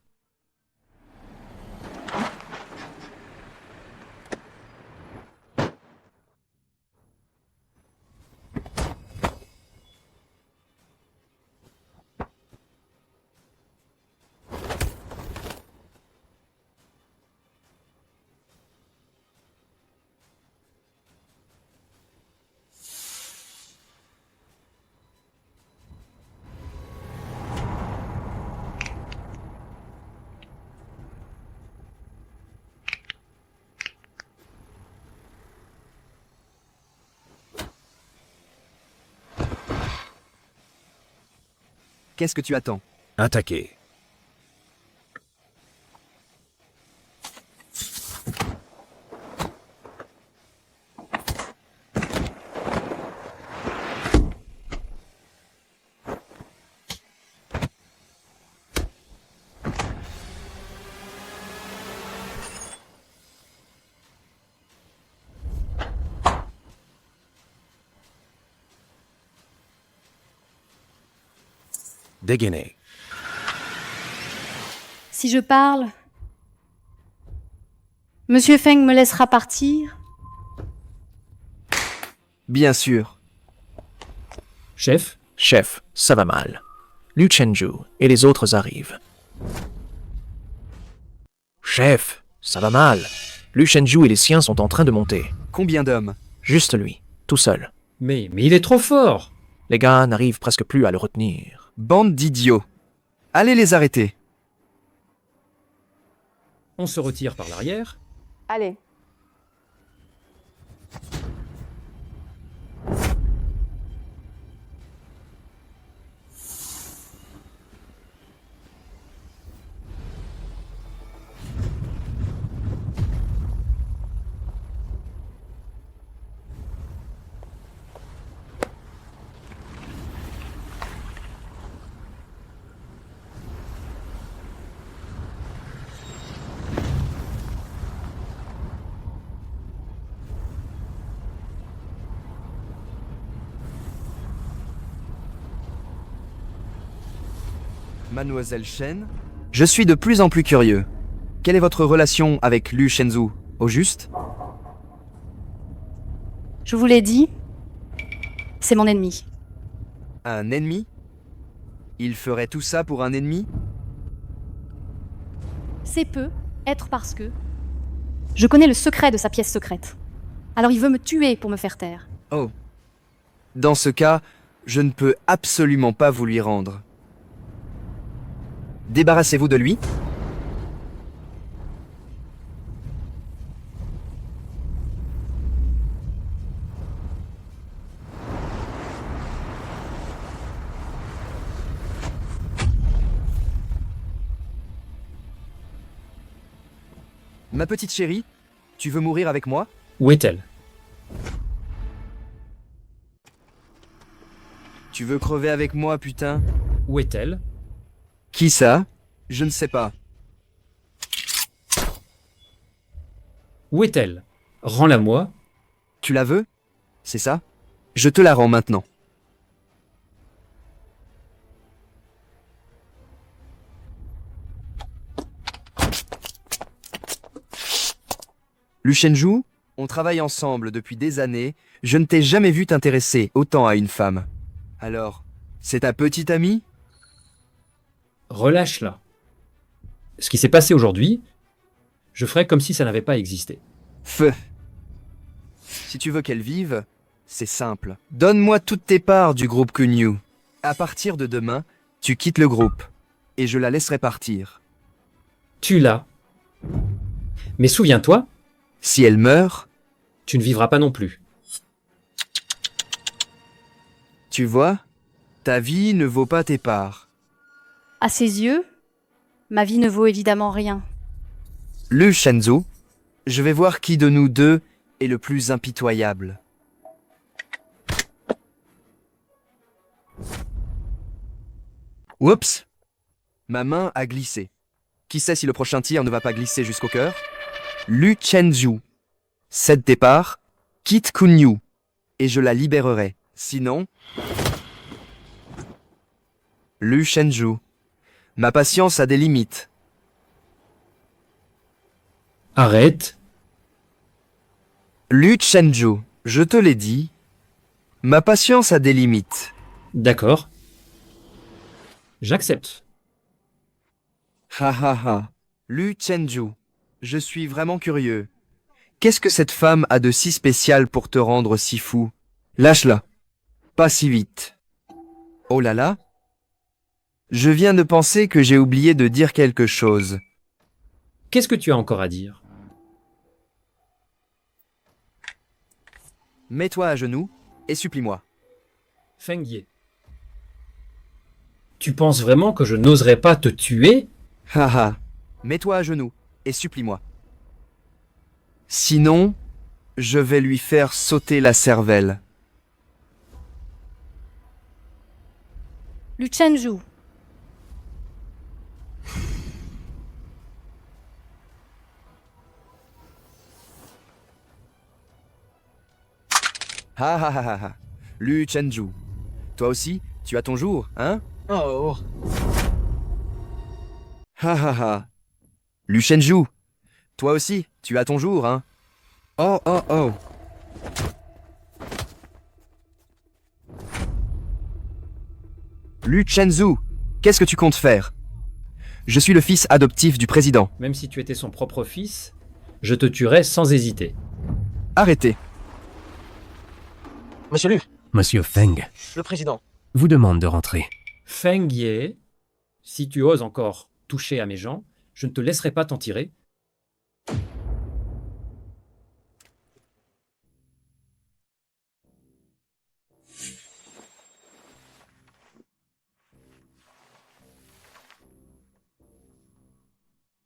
Qu'est-ce que tu attends? Attaquez. Dégainez. Si je parle, Monsieur Feng me laissera partir? Bien sûr. Chef, Chef, ça va mal. Liu Chenju et les autres arrivent. Chef, ça va mal. Liu Chenju et les siens sont en train de monter. Combien d'hommes? Juste lui, tout seul. mais il est trop fort. Les gars n'arrivent presque plus à le retenir. Bande d'idiots. Allez les arrêter. On se retire par l'arrière. Allez. Mademoiselle Shen, je suis de plus en plus curieux. Quelle est votre relation avec Liu Shenzhou, au juste? Je vous l'ai dit, c'est mon ennemi. Un ennemi? Il ferait tout ça pour un ennemi? C'est peu être parce que je connais le secret de sa pièce secrète. Alors il veut me tuer pour me faire taire. Oh. Dans ce cas, je ne peux absolument pas vous lui rendre. Débarrassez-vous de lui. Ma petite chérie, tu veux mourir avec moi? Où est-elle? Tu veux crever avec moi, putain? Où est-elle? Qui ça? Je ne sais pas. Où est-elle? Rends-la-moi. Tu la veux? C'est ça? Je te la rends maintenant. Liu Shenju, on travaille ensemble depuis des années. Je ne t'ai jamais vu t'intéresser autant à une femme. Alors, c'est ta petite amie? Relâche-la. Ce qui s'est passé aujourd'hui, je ferai comme si ça n'avait pas existé. Feu. Si tu veux qu'elle vive, c'est simple. Donne-moi toutes tes parts du groupe Kunyu. À partir de demain, tu quittes le groupe. Et je la laisserai partir. Tue-la. Mais souviens-toi, si elle meurt, tu ne vivras pas non plus. Tu vois, ta vie ne vaut pas tes parts. À ses yeux, ma vie ne vaut évidemment rien. Liu Shenzhou, je vais voir qui de nous deux est le plus impitoyable. Oups! Ma main a glissé. Qui sait si le prochain tir ne va pas glisser jusqu'au cœur? Liu Chenju. Cède tes parts, quitte Kunyu, et je la libérerai. Sinon... Liu Shenju. Ma patience a des limites. Arrête. Liu Shenju, je te l'ai dit. Ma patience a des limites. D'accord. J'accepte. Ha ha ha. Liu Shenju, je suis vraiment curieux. Qu'est-ce que cette femme a de si spécial pour te rendre si fou? Lâche-la. Pas si vite. Oh là là. Je viens de penser que j'ai oublié de dire quelque chose. Qu'est-ce que tu as encore à dire? Mets-toi à genoux et supplie-moi. Feng Ye. Tu penses vraiment que je n'oserais pas te tuer? Haha. Mets-toi à genoux et supplie-moi. Sinon, je vais lui faire sauter la cervelle. Lu Chenju. Ha ha ha ha ha. Lu Chenju. Toi aussi, tu as ton jour, hein? Oh, Ha ha ha. Lu Chenju. Toi aussi, tu as ton jour, hein? Oh oh oh. Lu Chenzu, qu'est-ce que tu comptes faire? Je suis le fils adoptif du président. Même si tu étais son propre fils, je te tuerais sans hésiter. Arrêtez. Monsieur Lu, Monsieur Feng le président. vous demande de rentrer. Feng Ye, si tu oses encore toucher à mes gens, je ne te laisserai pas t'en tirer.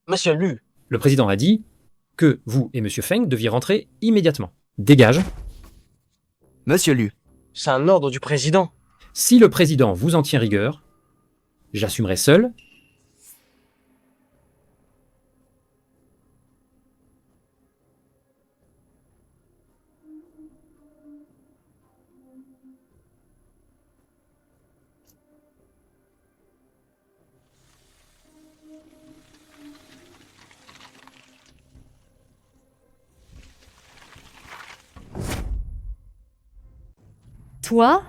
Monsieur Lu, Le président a dit que vous et Monsieur Feng deviez rentrer immédiatement. Dégage. Monsieur Lu. c'est un ordre du président. Si le président vous en tient rigueur, j'assumerai seul. Toi,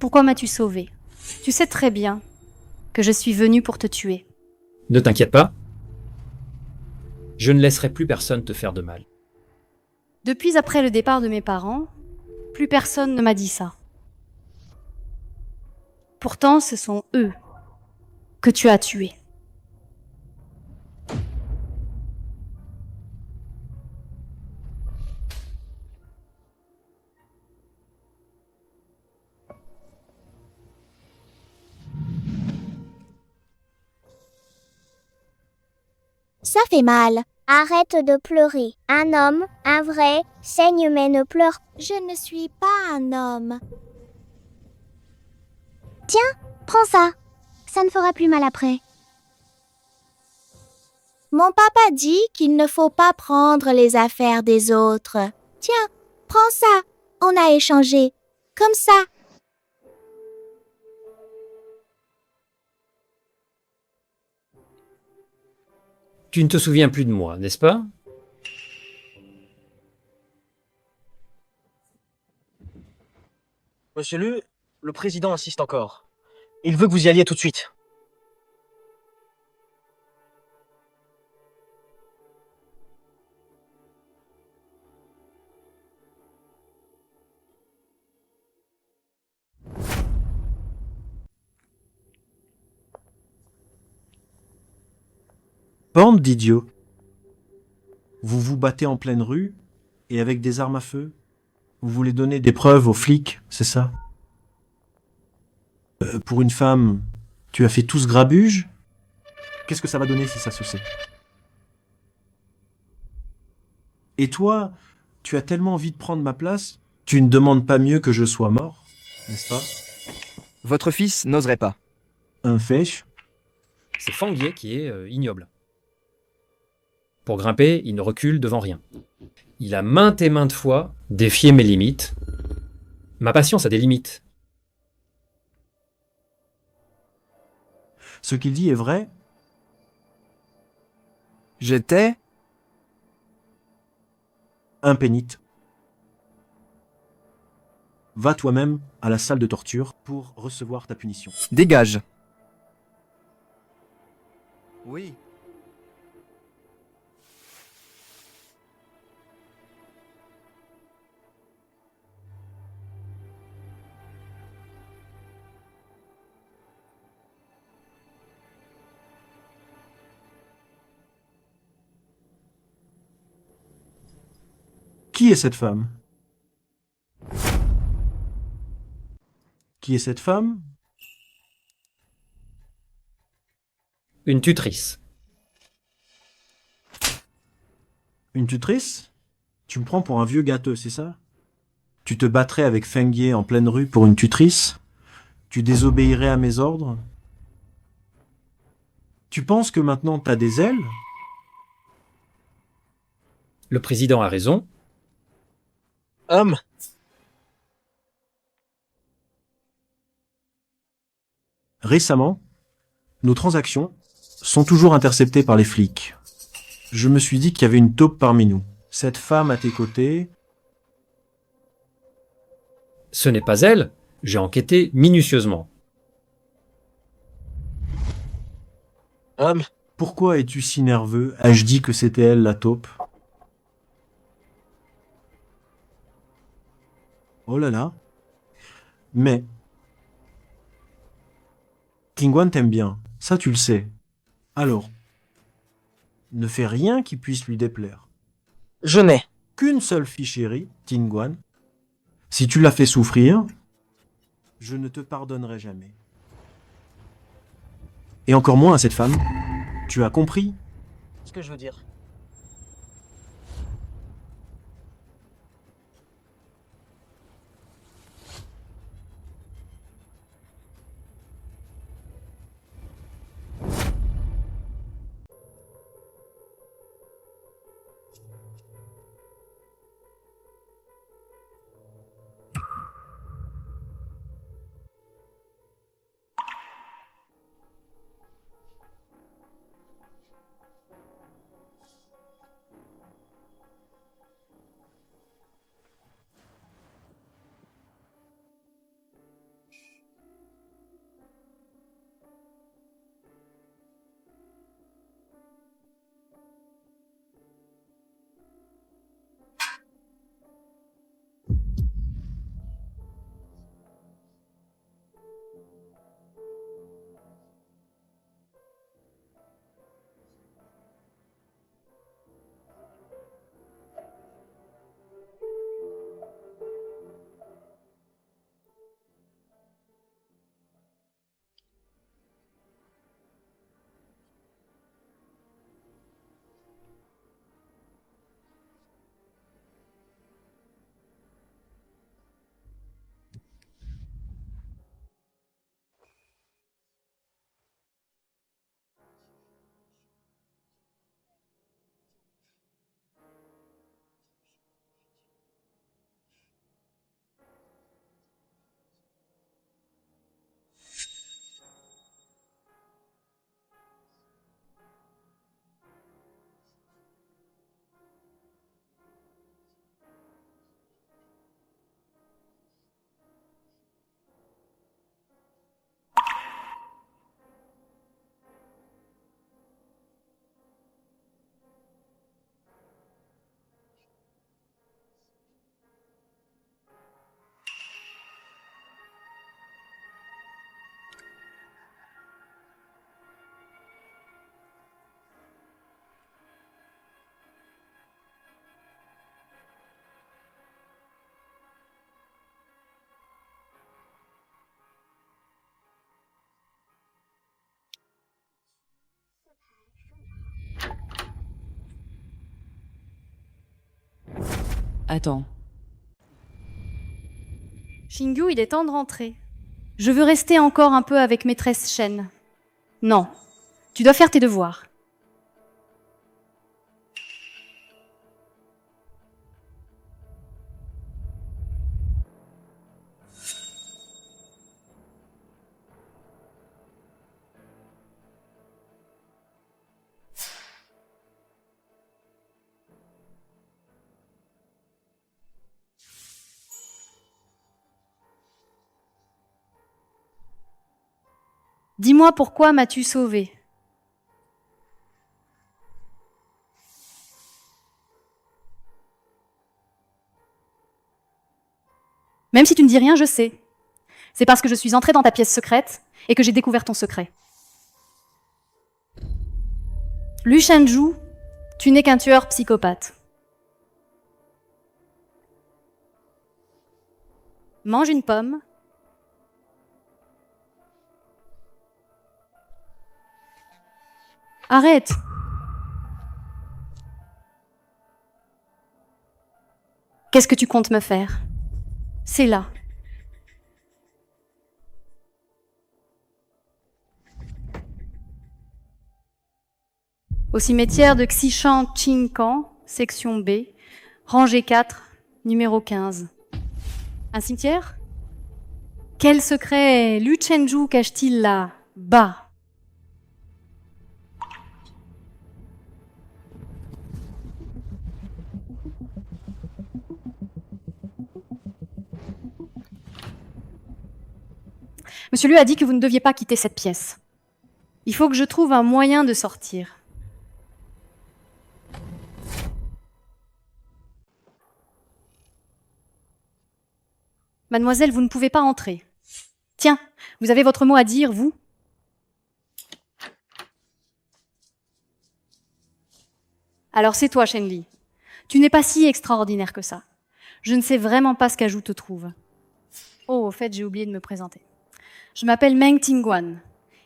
pourquoi m'as-tu sauvé? Tu sais très bien que je suis venu pour te tuer. Ne t'inquiète pas. Je ne laisserai plus personne te faire de mal. Depuis après le départ de mes parents, plus personne ne m'a dit ça. Pourtant, ce sont eux que tu as tués. Ça fait mal. Arrête de pleurer. Un homme, un vrai, saigne mais ne pleure. Je ne suis pas un homme. Tiens, prends ça. Ça ne fera plus mal après. Mon papa dit qu'il ne faut pas prendre les affaires des autres. Tiens, prends ça. On a échangé. Comme ça. Tu ne te souviens plus de moi, n'est-ce pas? Monsieur Lu, le président insiste encore. Il veut que vous y alliez tout de suite. Bande d'idiots. Vous vous battez en pleine rue et avec des armes à feu. Vous voulez donner des preuves aux flics, c'est ça? Pour une femme, tu as fait tout ce grabuge? Qu'est-ce que ça va donner si ça se sait? Et toi, tu as tellement envie de prendre ma place, tu ne demandes pas mieux que je sois mort, n'est-ce pas? Votre fils n'oserait pas. Un fèche? C'est Feng Ye qui est ignoble. Pour grimper, il ne recule devant rien. Il a maintes et maintes fois défié mes limites. Ma patience a des limites. Ce qu'il dit est vrai? J'étais impénite. Va toi-même à la salle de torture pour recevoir ta punition. Dégage. Oui. Qui est cette femme? Qui est cette femme? Une tutrice. Une tutrice? Tu me prends pour un vieux gâteux, c'est ça? Tu te battrais avec Fengier en pleine rue pour une tutrice? Tu désobéirais à mes ordres? Tu penses que maintenant t'as des ailes? Le président a raison. Homme, Récemment, nos transactions sont toujours interceptées par les flics. Je me suis dit qu'il y avait une taupe parmi nous. Cette femme à tes côtés, Ce n'est pas elle. J'ai enquêté minutieusement. homme, pourquoi es-tu si nerveux? Ai-je dit que c'était elle la taupe? Oh là là. Mais Tingwan t'aime bien, ça tu le sais. Alors, ne fais rien qui puisse lui déplaire. je n'ai. Qu'une seule fille chérie, Tingwan. Si tu la fais souffrir, je ne te pardonnerai jamais. Et encore moins à cette femme. Tu as compris? Ce que je veux dire. Attends. Xingyu, il est temps de rentrer. Je veux rester encore un peu avec maîtresse Shen. Non, tu dois faire tes devoirs. Dis-moi pourquoi m'as-tu sauvé? Même si tu ne dis rien, je sais. C'est parce que je suis entrée dans ta pièce secrète et que j'ai découvert ton secret. Lu Shenju, tu n'es qu'un tueur psychopathe. Mange une pomme. Arrête! Qu'est-ce que tu comptes me faire? C'est là. Au cimetière de Xishan Chinkan, section B, rangée 4, numéro 15. Un cimetière? Quel secret Lu Chenju cache-t-il là-bas? Monsieur Lu a dit que vous ne deviez pas quitter cette pièce. Il faut que je trouve un moyen de sortir. Mademoiselle, vous ne pouvez pas entrer. Tiens, vous avez votre mot à dire, vous? Alors c'est toi, Shenli. Tu n'es pas si extraordinaire que ça. Je ne sais vraiment pas ce qu'Aju te trouve. Oh, au fait, j'ai oublié de me présenter. Je m'appelle Meng Tingguan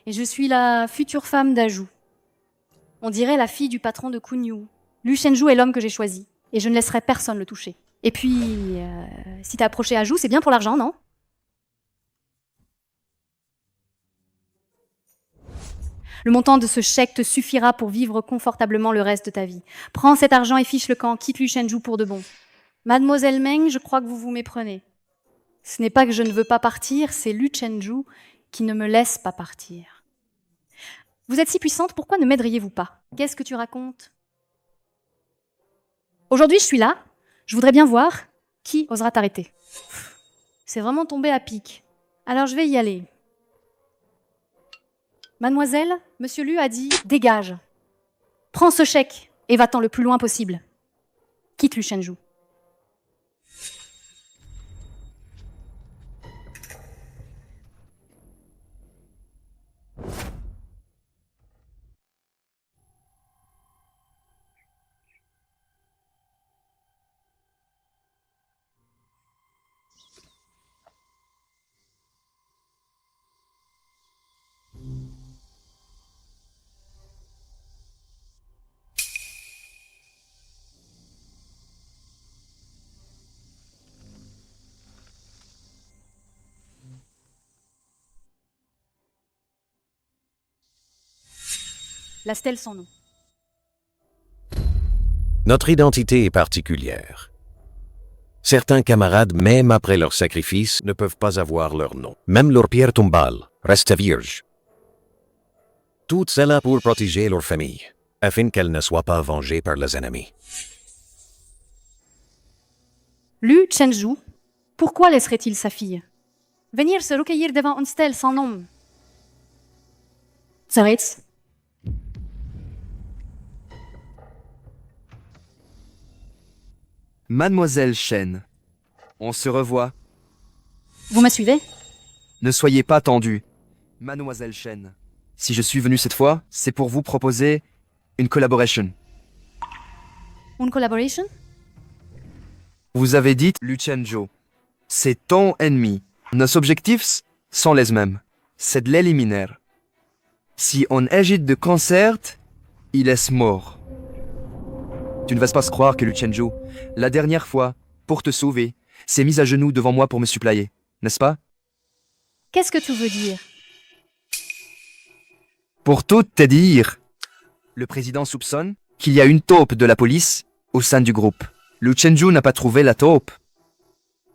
et je suis la future femme d'Aju. On dirait la fille du patron de Kunyu. Lu Shenju est l'homme que j'ai choisi et je ne laisserai personne le toucher. Et puis, si t'as approché Aju, c'est bien pour l'argent, non? Le montant de ce chèque te suffira pour vivre confortablement le reste de ta vie. Prends cet argent et fiche le camp, quitte Lu Shenju pour de bon. Mademoiselle Meng, je crois que vous vous méprenez. Ce n'est pas que je ne veux pas partir, c'est Lu Chenju qui ne me laisse pas partir. Vous êtes si puissante, pourquoi ne m'aideriez-vous pas? Qu'est-ce que tu racontes? Aujourd'hui, je suis là. Je voudrais bien voir qui osera t'arrêter. C'est vraiment tombé à pic. Alors je vais y aller. Mademoiselle, Monsieur Lu a dit « Dégage ». Prends ce chèque et va-t'en le plus loin possible. Quitte Lu Shenju. La stèle sans nom. Notre identité est particulière. Certains camarades, même après leur sacrifice, ne peuvent pas avoir leur nom. Même leur pierre tombale reste vierge. Tout cela pour protéger leur famille, afin qu'elle ne soit pas vengée par les ennemis. Lu Chenju, pourquoi laisserait-il sa fille venir se recueillir devant une stèle sans nom? Zaretz. Mademoiselle Shen, on se revoit. Vous me suivez? Ne soyez pas tendue. Mademoiselle Shen, si je suis venu cette fois, c'est pour vous proposer une collaboration. Une collaboration? Vous avez dit Lu Chenju. C'est ton ennemi. Nos objectifs sont les mêmes. C'est de l'éliminer. Si on agite de concert, il est mort. Tu ne vas pas se croire que Lu Chenju, la dernière fois, pour te sauver, s'est mise à genoux devant moi pour me supplier, n'est-ce pas? Qu'est-ce que tu veux dire? Pour tout te dire, le président soupçonne qu'il y a une taupe de la police au sein du groupe. Lu Chenju n'a pas trouvé la taupe.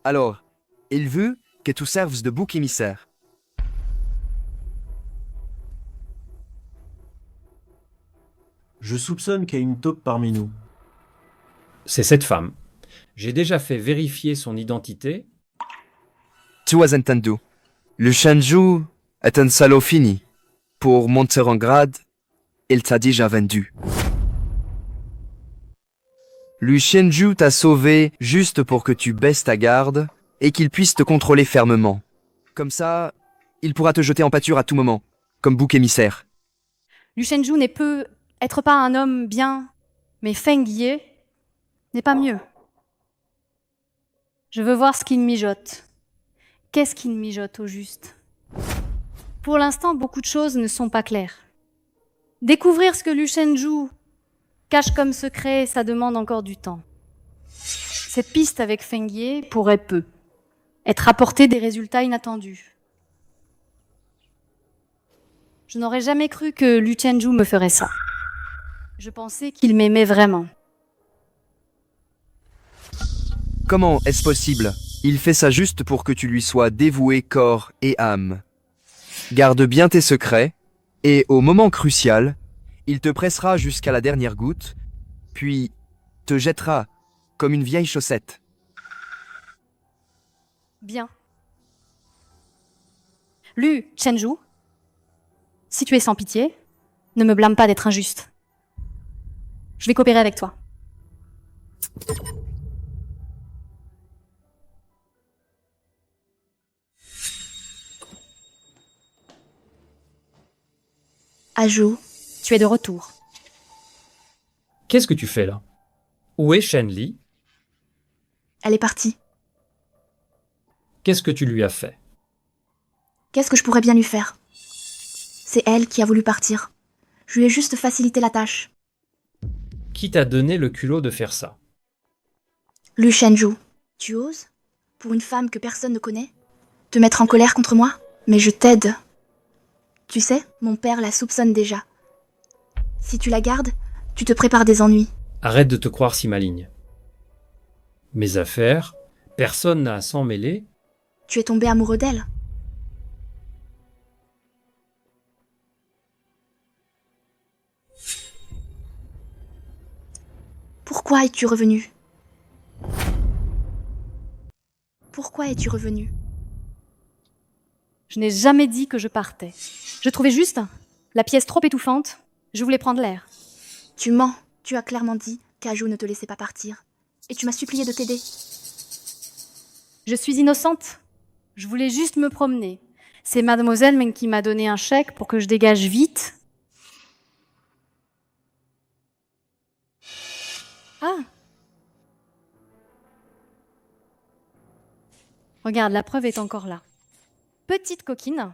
Alors, il veut que tu serves de bouc émissaire. Je soupçonne qu'il y a une taupe parmi nous. C'est cette femme. J'ai déjà fait vérifier son identité. Tu as entendu. Le Shenju est un salaud fini. Pour monter en grade, il t'a déjà vendu. Le Shenju t'a sauvé juste pour que tu baisses ta garde et qu'il puisse te contrôler fermement. Comme ça, il pourra te jeter en pâture à tout moment, comme bouc émissaire. Lu Shenju n'est peut être pas un homme bien, mais Feng Ye n'est pas mieux. Je veux voir ce qu'il mijote. Qu'est-ce qu'il mijote au juste? Pour l'instant, beaucoup de choses ne sont pas claires. Découvrir ce que Lu Shenju cache comme secret, ça demande encore du temps. Cette piste avec Feng Ye pourrait peu être apportée des résultats inattendus. Je n'aurais jamais cru que Lu Shenju me ferait ça. Je pensais qu'il m'aimait vraiment. Comment est-ce possible? Il fait ça juste pour que tu lui sois dévoué corps et âme. Garde bien tes secrets, et au moment crucial, il te pressera jusqu'à la dernière goutte, puis te jettera comme une vieille chaussette. Bien. Lu Shenju, si tu es sans pitié, ne me blâme pas d'être injuste. Je vais coopérer avec toi. Ajou, tu es de retour. Qu'est-ce que tu fais là? Où est Shen Li? Elle est partie. Qu'est-ce que tu lui as fait? Qu'est-ce que je pourrais bien lui faire? C'est elle qui a voulu partir. Je lui ai juste facilité la tâche. Qui t'a donné le culot de faire ça? Lu Shenju. Tu oses, pour une femme que personne ne connaît, te mettre en colère contre moi? Mais je t'aide. Tu sais, mon père la soupçonne déjà. Si tu la gardes, tu te prépares des ennuis. Arrête de te croire si maligne. Mes affaires, personne n'a à s'en mêler. Tu es tombé amoureux d'elle. Pourquoi es-tu revenu? Pourquoi es-tu revenu? Je n'ai jamais dit que je partais. Je trouvais juste la pièce trop étouffante. Je voulais prendre l'air. Tu mens. Tu as clairement dit qu'Ajou ne te laissait pas partir. Et tu m'as supplié de t'aider. Je suis innocente. Je voulais juste me promener. C'est Mademoiselle Meng qui m'a donné un chèque pour que je dégage vite. Ah! Regarde, la preuve est encore là. Petite coquine.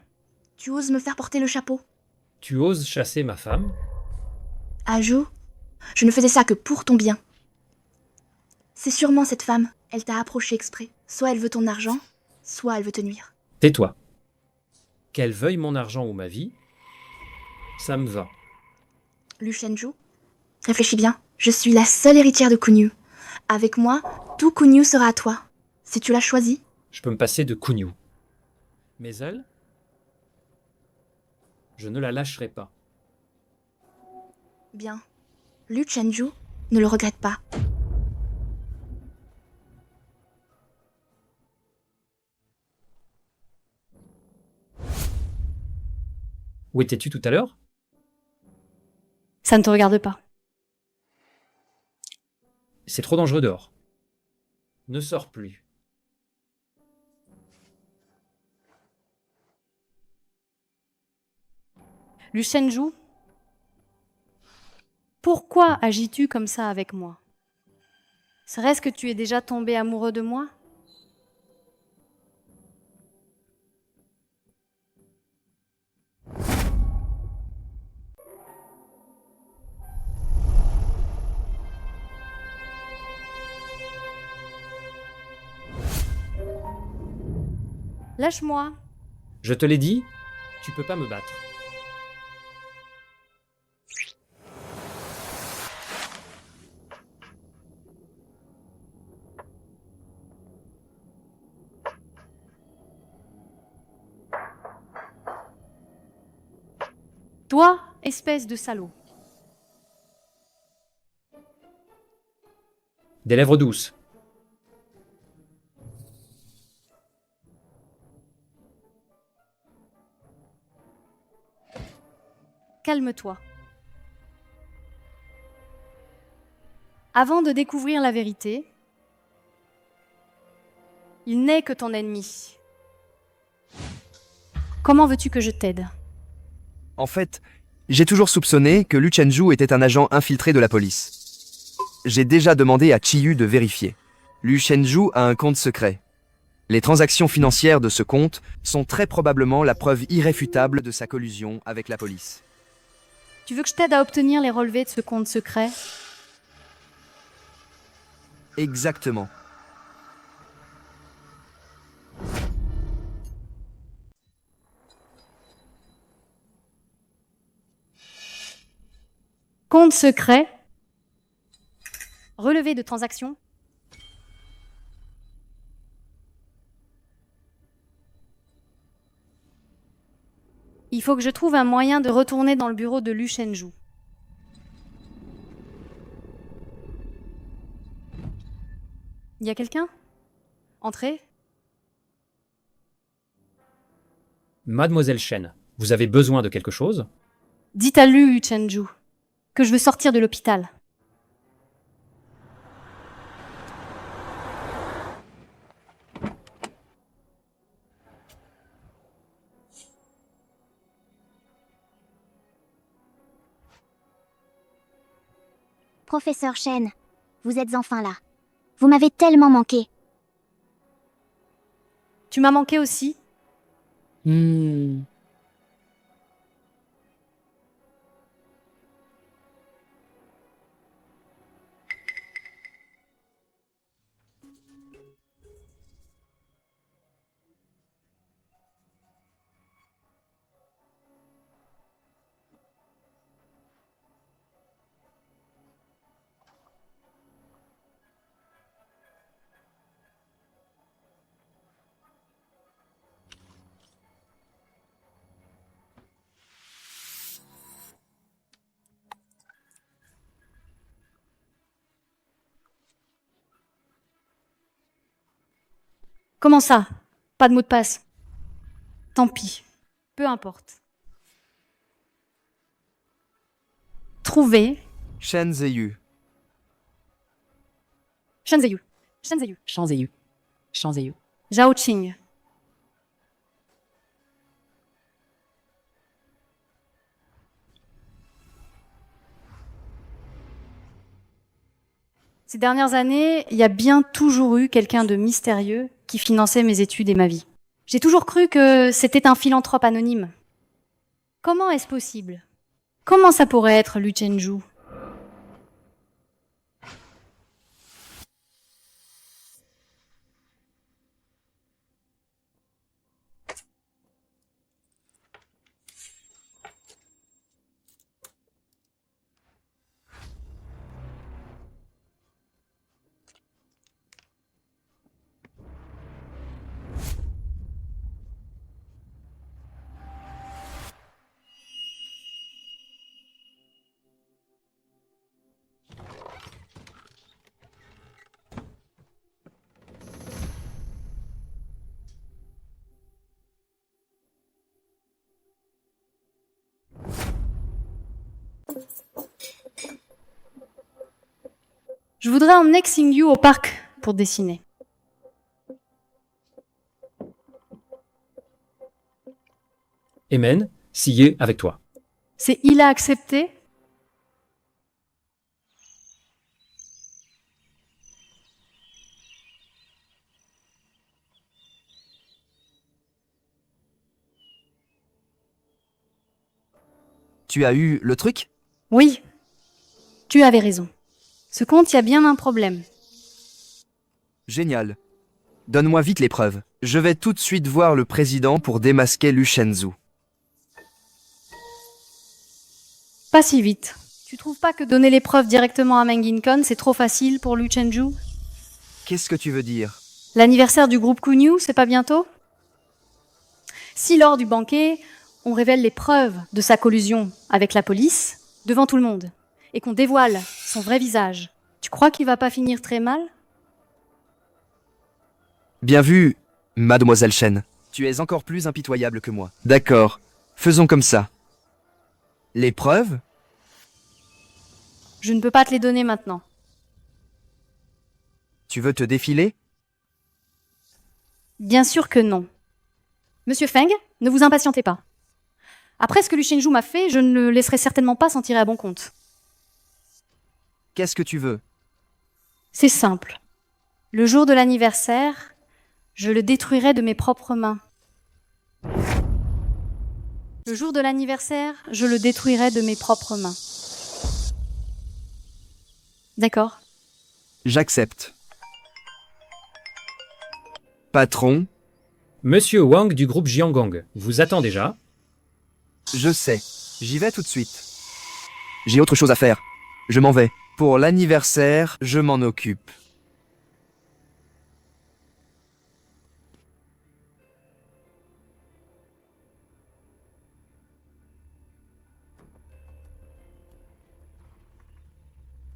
Tu oses me faire porter le chapeau? Tu oses chasser ma femme? Ajou, je ne faisais ça que pour ton bien. C'est sûrement cette femme. Elle t'a approché exprès. Soit elle veut ton argent, soit elle veut te nuire. Tais-toi. Qu'elle veuille mon argent ou ma vie, ça me va. Lu Shenju, réfléchis bien. Je suis la seule héritière de Kunyu. Avec moi, tout Kunyu sera à toi. Si tu l'as choisi. Je peux me passer de Kunyu. Mais elle, je ne la lâcherai pas. Bien. Lu Shenju ne le regrette pas. Où étais-tu tout à l'heure? Ça ne te regarde pas. C'est trop dangereux dehors. Ne sors plus. Lu Shenju, pourquoi agis-tu comme ça avec moi? Serait-ce que tu es déjà tombé amoureux de moi? Lâche-moi. Je te l'ai dit, tu peux pas me battre. Toi, espèce de salaud. Des lèvres douces. Calme-toi. Avant de découvrir la vérité, il n'est que ton ennemi. Comment veux-tu que je t'aide? En fait, j'ai toujours soupçonné que Lu Shenju était un agent infiltré de la police. J'ai déjà demandé à Chiyu de vérifier. Lu Shenju a un compte secret. Les transactions financières de ce compte sont très probablement la preuve irréfutable de sa collusion avec la police. Tu veux que je t'aide à obtenir les relevés de ce compte secret? Exactement. Compte secret. Relevé de transactions. Il faut que je trouve un moyen de retourner dans le bureau de Lu Shenju. Y a quelqu'un? Entrez. Mademoiselle Shen, vous avez besoin de quelque chose? Dites à Lu Shenju que je veux sortir de l'hôpital. Professeur Shen, vous êtes enfin là. Vous m'avez tellement manqué. Tu m'as manqué aussi. Comment ça? Pas de mot de passe. Tant pis. Peu importe. Trouver. Shen Ziyu. Shen Ziyu. Shen Ziyu. Shan Ziyu. Shan Ziyu. Zhao Qing. Ces dernières années, il y a bien toujours eu quelqu'un de mystérieux qui finançait mes études et ma vie. J'ai toujours cru que c'était un philanthrope anonyme. Comment est-ce possible? Comment ça pourrait être Lu Shenju? Je voudrais emmener Xingyu au parc pour dessiner. Emen, Siye avec toi. C'est il a accepté? Tu as eu le truc? Oui, tu avais raison. Ce compte, il y a bien un problème. Génial. Donne-moi vite les preuves. Je vais tout de suite voir le président pour démasquer Lu Shenzu. Pas si vite. Tu trouves pas que donner les preuves directement à Menginkon, c'est trop facile pour Lu Shenju? Qu'est-ce que tu veux dire? L'anniversaire du groupe Kunyu, c'est pas bientôt? Si lors du banquet, on révèle les preuves de sa collusion avec la police, devant tout le monde, et qu'on dévoile son vrai visage, tu crois qu'il va pas finir très mal? Bien vu, mademoiselle Shen. Tu es encore plus impitoyable que moi. D'accord, faisons comme ça. Les preuves? Je ne peux pas te les donner maintenant. Tu veux te défiler? Bien sûr que non. Monsieur Feng, ne vous impatientez pas. Après ce que Lu Shenju m'a fait, je ne le laisserai certainement pas s'en tirer à bon compte. Qu'est-ce que tu veux? C'est simple. Le jour de l'anniversaire, je le détruirai de mes propres mains. Le jour de l'anniversaire, je le détruirai de mes propres mains. D'accord. J'accepte. Patron, Monsieur Wang du groupe Jiangong vous attend déjà. je sais. J'y vais tout de suite. J'ai autre chose à faire. Je m'en vais. Pour l'anniversaire, je m'en occupe.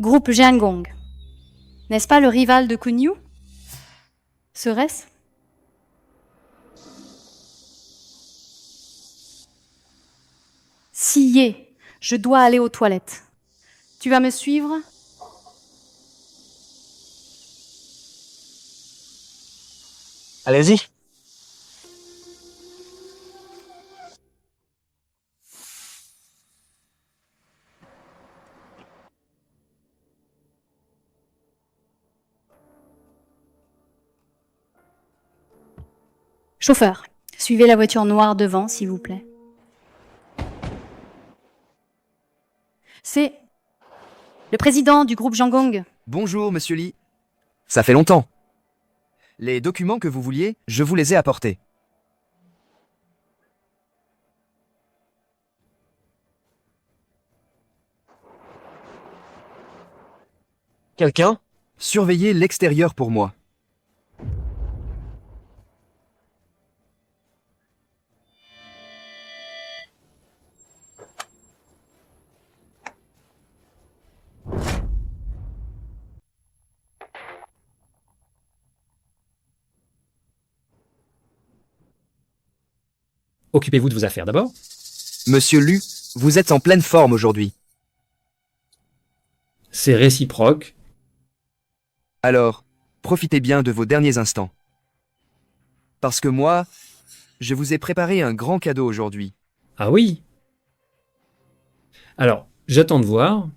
Groupe Jiangong. N'est-ce pas le rival de Kunyu? Serait-ce? Sillé, je dois aller aux toilettes. Tu vas me suivre? Allez-y. Chauffeur, suivez la voiture noire devant, s'il vous plaît. C'est le président du groupe Jiangong. Bonjour, monsieur Li. Ça fait longtemps. Les documents que vous vouliez, je vous les ai apportés. Quelqu'un? Surveillez l'extérieur pour moi. Occupez-vous de vos affaires d'abord. Monsieur Lu, vous êtes en pleine forme aujourd'hui. C'est réciproque. Alors, profitez bien de vos derniers instants. Parce que moi, je vous ai préparé un grand cadeau aujourd'hui. Ah oui? Alors, j'attends de voir.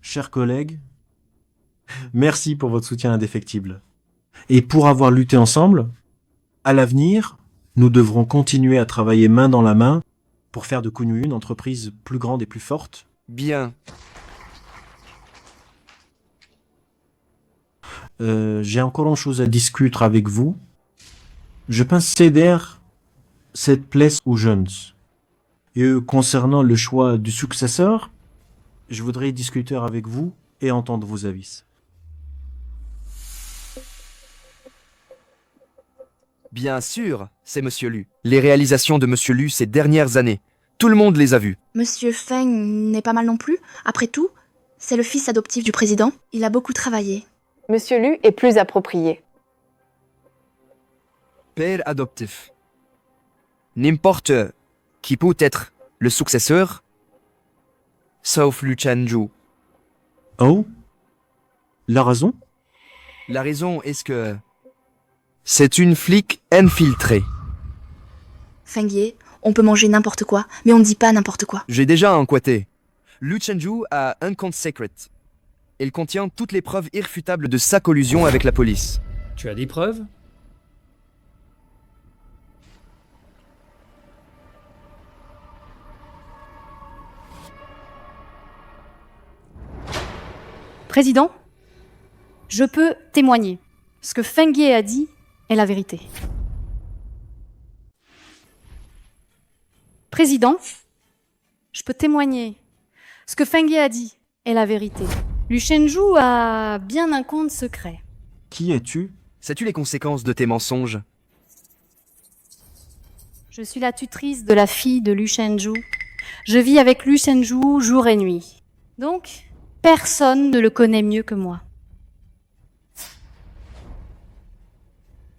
Chers collègues, merci pour votre soutien indéfectible. Et pour avoir lutté ensemble, à l'avenir, nous devrons continuer à travailler main dans la main pour faire de Kunyu une entreprise plus grande et plus forte. Bien. J'ai encore une chose à discuter avec vous. Je pense céder cette place aux jeunes. Et concernant le choix du successeur, je voudrais discuter avec vous et entendre vos avis. Bien sûr, c'est Monsieur Lu. Les réalisations de Monsieur Lu ces dernières années, tout le monde les a vues. Monsieur Feng n'est pas mal non plus. Après tout, c'est le fils adoptif du président. Il a beaucoup travaillé. Monsieur Lu est plus approprié. Père adoptif. N'importe qui peut être le successeur, sauf Lu Chenju. Oh? La raison? La raison est que c'est une flic infiltrée. Feng Ye, on peut manger n'importe quoi, mais on ne dit pas n'importe quoi. J'ai déjà enquêté. Lu Chenju a un compte secret. Il contient toutes les preuves irréfutables de sa collusion avec la police. Tu as des preuves? Président, je peux témoigner. Ce que Feng Ye a dit est la vérité. Président, je peux témoigner. Ce que Feng Ye a dit est la vérité. Lu Chenju a bien un compte secret. Qui es-tu? Sais-tu les conséquences de tes mensonges? Je suis la tutrice de la fille de Lu Chenju. Je vis avec Lu Chenju jour et nuit. Donc, personne ne le connaît mieux que moi.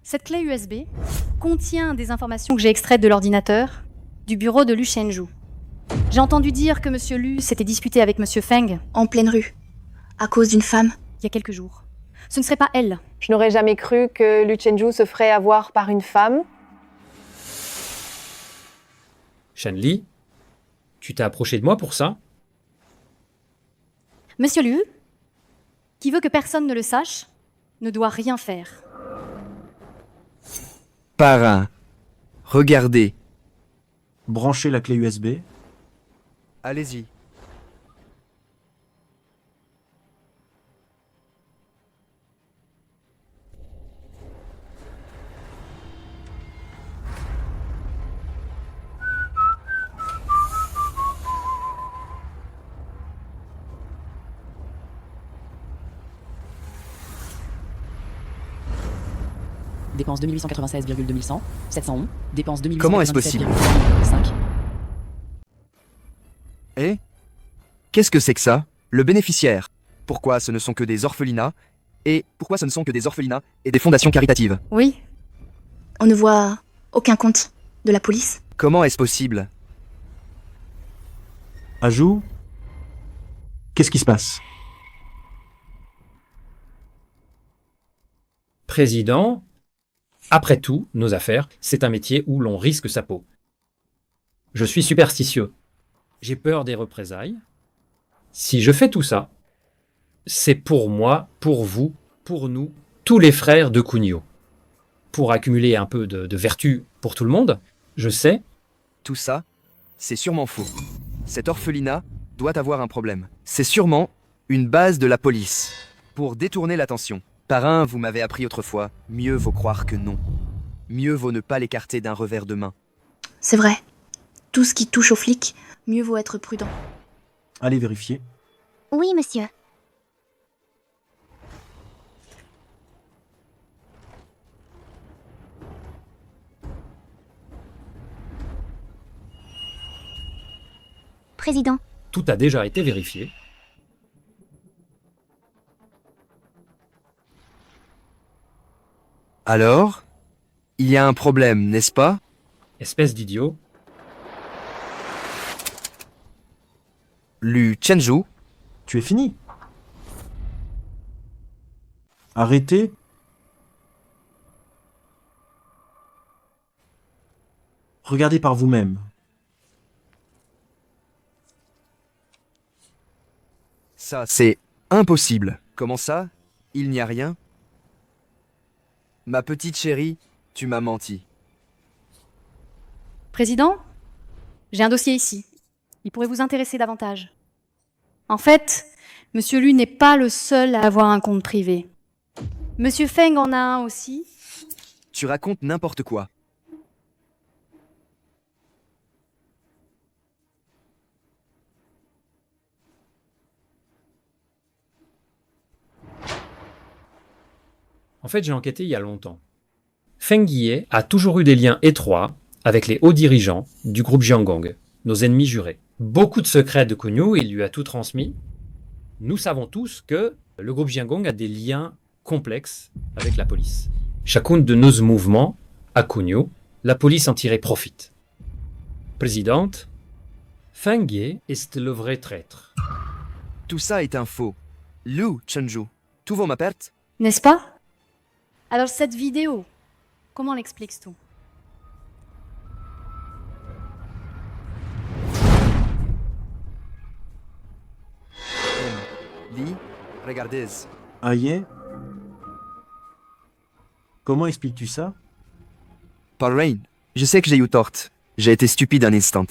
Cette clé USB contient des informations que j'ai extraites de l'ordinateur du bureau de Lu Chenju. J'ai entendu dire que Monsieur Lu s'était disputé avec Monsieur Feng. En pleine rue. À cause d'une femme. Il y a quelques jours. Ce ne serait pas elle. Je n'aurais jamais cru que Lu Chenju se ferait avoir par une femme. Shen Li, tu t'es approché de moi pour ça? Monsieur Liu, qui veut que personne ne le sache, ne doit rien faire. Parrain. Regardez. Branchez la clé USB. Allez-y. Dépenses 2896,2100, 711. Dépenses 2897,5. Comment est-ce possible? Eh? Qu'est-ce que c'est que ça? Le bénéficiaire. Pourquoi ce ne sont que des orphelinats? Et pourquoi ce ne sont que des orphelinats et des fondations caritatives? Oui. On ne voit aucun compte de la police. Comment est-ce possible? Ajout. Qu'est-ce qui se passe? Président, après tout, nos affaires, c'est un métier où l'on risque sa peau. Je suis superstitieux. J'ai peur des représailles. Si je fais tout ça, c'est pour moi, pour vous, pour nous, tous les frères de Cugno. Pour accumuler un peu de vertu pour tout le monde, je sais. Tout ça, c'est sûrement faux. Cet orphelinat doit avoir un problème. C'est sûrement une base de la police pour détourner l'attention. Parrain, vous m'avez appris autrefois, mieux vaut croire que non. Mieux vaut ne pas l'écarter d'un revers de main. C'est vrai. Tout ce qui touche aux flics, mieux vaut être prudent. Allez vérifier. Oui, monsieur. Président. Tout a déjà été vérifié. Alors, il y a un problème, n'est-ce pas? Espèce d'idiot. Lu Chenju. Tu es fini. Arrêtez. Regardez par vous-même. Ça, c'est impossible. Comment ça? Il n'y a rien? Ma petite chérie, tu m'as menti. Président, j'ai un dossier ici. Il pourrait vous intéresser davantage. En fait, Monsieur Lu n'est pas le seul à avoir un compte privé. Monsieur Feng en a un aussi. Tu racontes n'importe quoi. En fait, j'ai enquêté il y a longtemps. Feng Yie a toujours eu des liens étroits avec les hauts dirigeants du groupe Jiangong, nos ennemis jurés. Beaucoup de secrets de Cugno, il lui a tout transmis. Nous savons tous que le groupe Jiangong a des liens complexes avec la police. Chacun de nos mouvements à Cugno, la police en tirait profit. Présidente, Feng Yie est le vrai traître. Tout ça est un faux. Lu Chenju, tout vaut ma perte? N'est-ce pas? Alors cette vidéo, comment l'expliques-tu? Li, regardez. Aïe. Comment expliques-tu ça? Parrain, je sais que j'ai eu tort. J'ai été stupide un instant.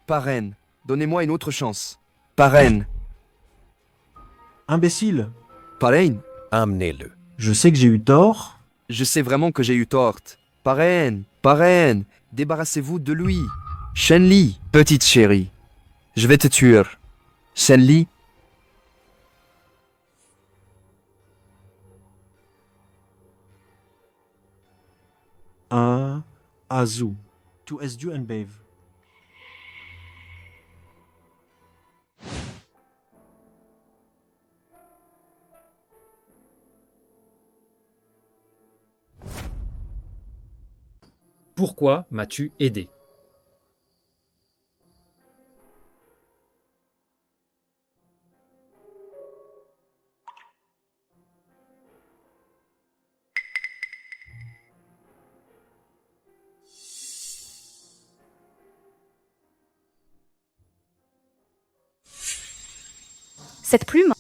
Parrain, donnez-moi une autre chance. Parrain. Imbécile. Parrain. Amenez-le. Je sais que j'ai eu tort. Je sais vraiment que j'ai eu tort. Parrain, parrain, débarrassez-vous de lui. Shenli, petite chérie. Je vais te tuer. Shenli. Un Azu. To Esdu and Bave. Pourquoi m'as-tu aidé? Cette plume,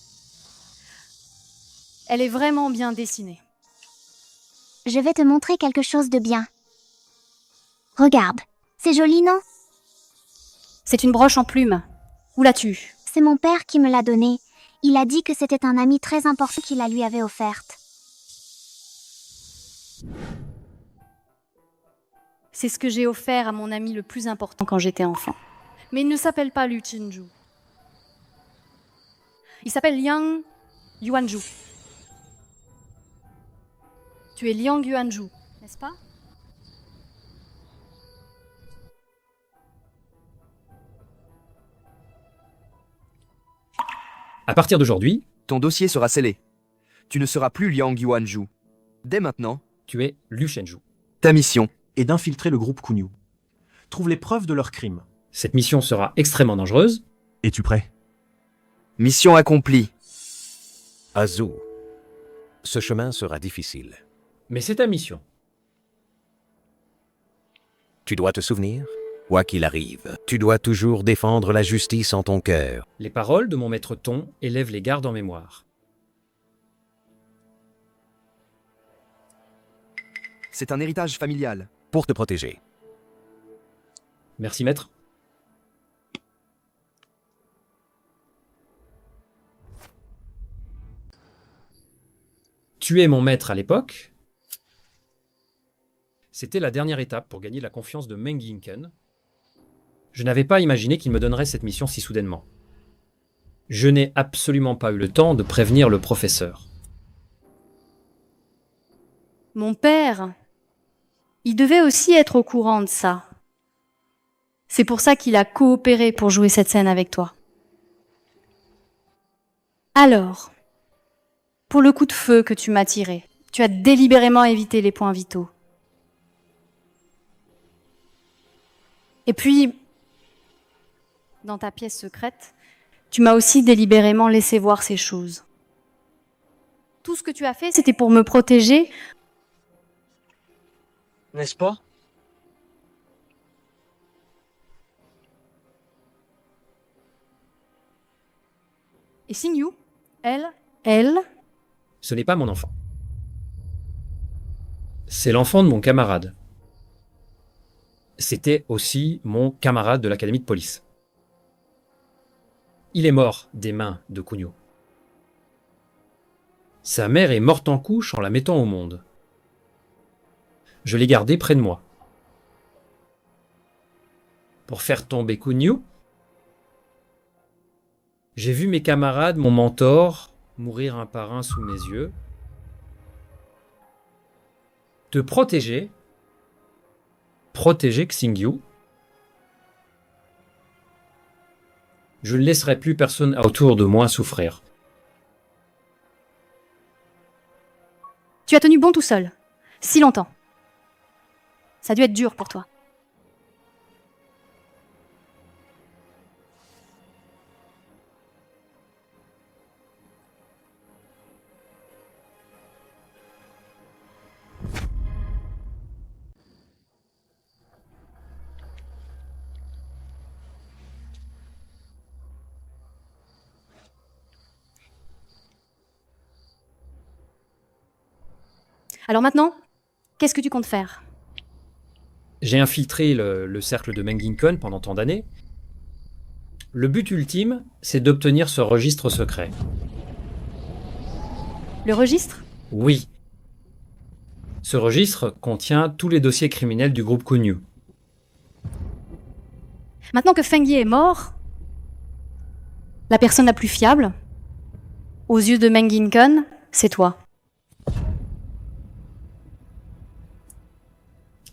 elle est vraiment bien dessinée. Je vais te montrer quelque chose de bien. Regarde, c'est joli, non? C'est une broche en plume. Où l'as-tu? C'est mon père qui me l'a donnée. Il a dit que c'était un ami très important qui la lui avait offerte. C'est ce que j'ai offert à mon ami le plus important quand j'étais enfant. Mais il ne s'appelle pas Liu Chenju. Il s'appelle Liang Yuanju. Tu es Liang Yuanju, n'est-ce pas? À partir d'aujourd'hui, ton dossier sera scellé. Tu ne seras plus Liang Yuanju. Dès maintenant, tu es Liu Shenju. Ta mission est d'infiltrer le groupe Kunyu. Trouve les preuves de leur crime. Cette mission sera extrêmement dangereuse. Es-tu prêt? Mission accomplie. Azu, ce chemin sera difficile. Mais c'est ta mission. Tu dois te souvenir, quoi qu'il arrive, tu dois toujours défendre la justice en ton cœur. Les paroles de mon maître Ton élèvent les gardes en mémoire. C'est un héritage familial. Pour te protéger. Merci, maître. Tuer mon maître à l'époque, c'était la dernière étape pour gagner la confiance de Meng Yinken. Je n'avais pas imaginé qu'il me donnerait cette mission si soudainement. Je n'ai absolument pas eu le temps de prévenir le professeur. Mon père, il devait aussi être au courant de ça. C'est pour ça qu'il a coopéré pour jouer cette scène avec toi. Alors, pour le coup de feu que tu m'as tiré, tu as délibérément évité les points vitaux. Et puis, dans ta pièce secrète, tu m'as aussi délibérément laissé voir ces choses. Tout ce que tu as fait, c'était pour me protéger. N'est-ce pas? Et Xingyu, elle, Ce n'est pas mon enfant. C'est l'enfant de mon camarade. C'était aussi mon camarade de l'académie de police. Il est mort des mains de Kunyu. Sa mère est morte en couche en la mettant au monde. Je l'ai gardé près de moi. Pour faire tomber Kunyu, j'ai vu mes camarades, mon mentor, mourir un par un sous mes yeux. Te protéger Xingyu. Je ne laisserai plus personne autour de moi souffrir. tu as tenu bon tout seul, si longtemps. Ça a dû être dur pour toi. Alors maintenant, qu'est-ce que tu comptes faire? J'ai infiltré le cercle de Meng Yinken pendant tant d'années. Le but ultime, c'est d'obtenir ce registre secret. Le registre? Oui. Ce registre contient tous les dossiers criminels du groupe Kunyu. Maintenant que Feng Ye est mort, la personne la plus fiable, aux yeux de Meng Yinken, c'est toi.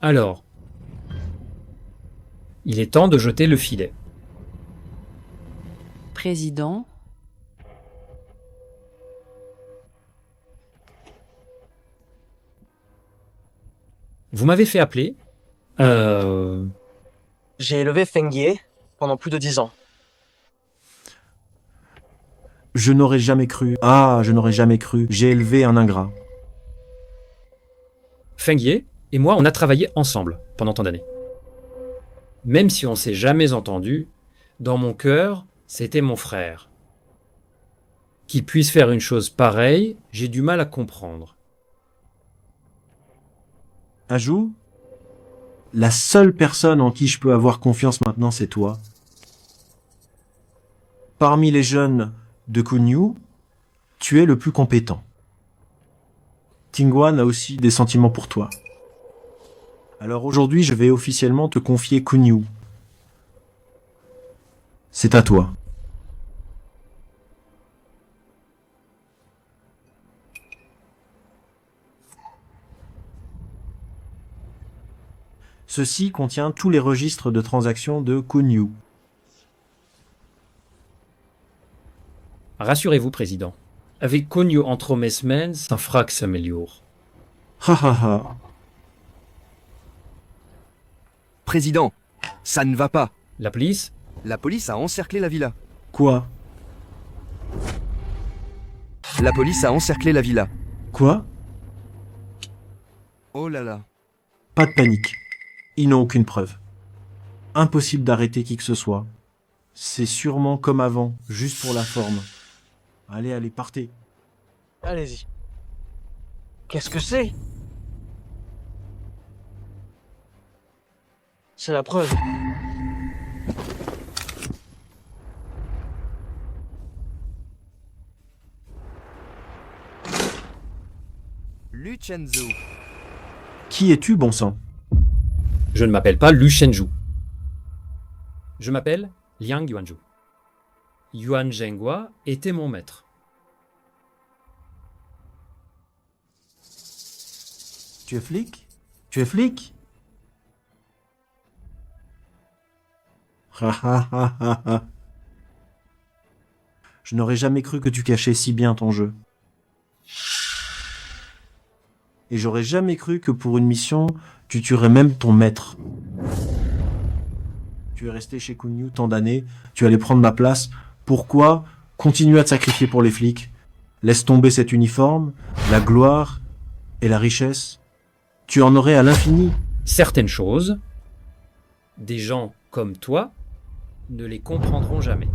Alors, il est temps de jeter le filet. Président, vous m'avez fait appeler. J'ai élevé Feng Ye pendant plus de 10 ans. Je n'aurais jamais cru. Ah, je n'aurais jamais cru. J'ai élevé un ingrat. Feng Ye et moi, on a travaillé ensemble pendant tant d'années. Même si on s'est jamais entendu, dans mon cœur, c'était mon frère. Qu'il puisse faire une chose pareille, j'ai du mal à comprendre. Ajout, la seule personne en qui je peux avoir confiance maintenant, c'est toi. Parmi les jeunes de Kunyu, tu es le plus compétent. Tingwan a aussi des sentiments pour toi. Alors aujourd'hui, je vais officiellement te confier Kunyu. C'est à toi. Ceci contient tous les registres de transactions de Kunyu. Rassurez-vous, Président. Avec Kunyu entre mes semaines, ça fera que s'améliore. Ha ha ha. Président, ça ne va pas. La police? La police a encerclé la villa. Quoi? La police a encerclé la villa. Quoi? Oh là là. Pas de panique. Ils n'ont aucune preuve. Impossible d'arrêter qui que ce soit. C'est sûrement comme avant, juste pour la forme. Allez, allez, partez. Allez-y. Qu'est-ce que c'est? C'est la preuve. Lu Chenzu. Qui es-tu, bon sang? Je ne m'appelle pas Lu Shenju. Je m'appelle Liang Yuanzhu. Yuan Zhenghua était mon maître. Tu es flic? Tu es flic? Ha ha ha ha ha. Je n'aurais jamais cru que tu cachais si bien ton jeu. Et j'aurais jamais cru que pour une mission, tu tuerais même ton maître. Tu es resté chez Kunyu tant d'années, tu allais prendre ma place. Pourquoi continuer à te sacrifier pour les flics? Laisse tomber cet uniforme, la gloire et la richesse. Tu en aurais à l'infini. Certaines choses, des gens comme toi ne les comprendront jamais.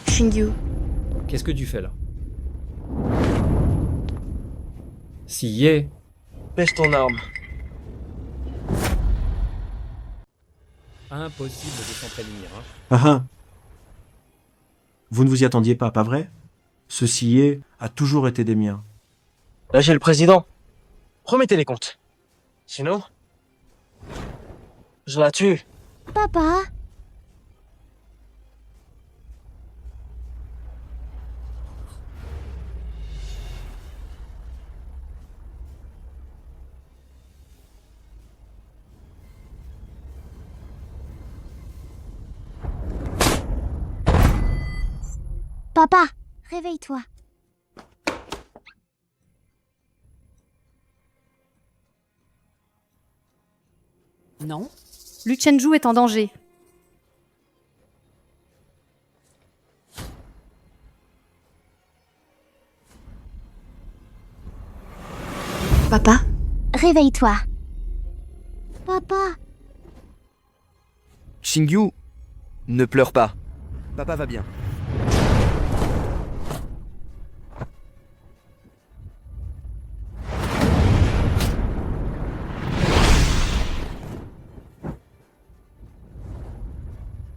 Shingyu, Qu'est-ce que tu fais là? Si Ye, Baisse ton arme. impossible de s'en prémunir. Hein. Ah ah. Vous ne vous y attendiez pas vrai? Ceci a toujours été des miens. Lâchez le président. Remettez les comptes. Sinon, je la tue. Papa, papa, réveille-toi. Non. Lu Chenju est en danger. papa, Réveille-toi. Papa, Shingyu, ne pleure pas. Papa va bien.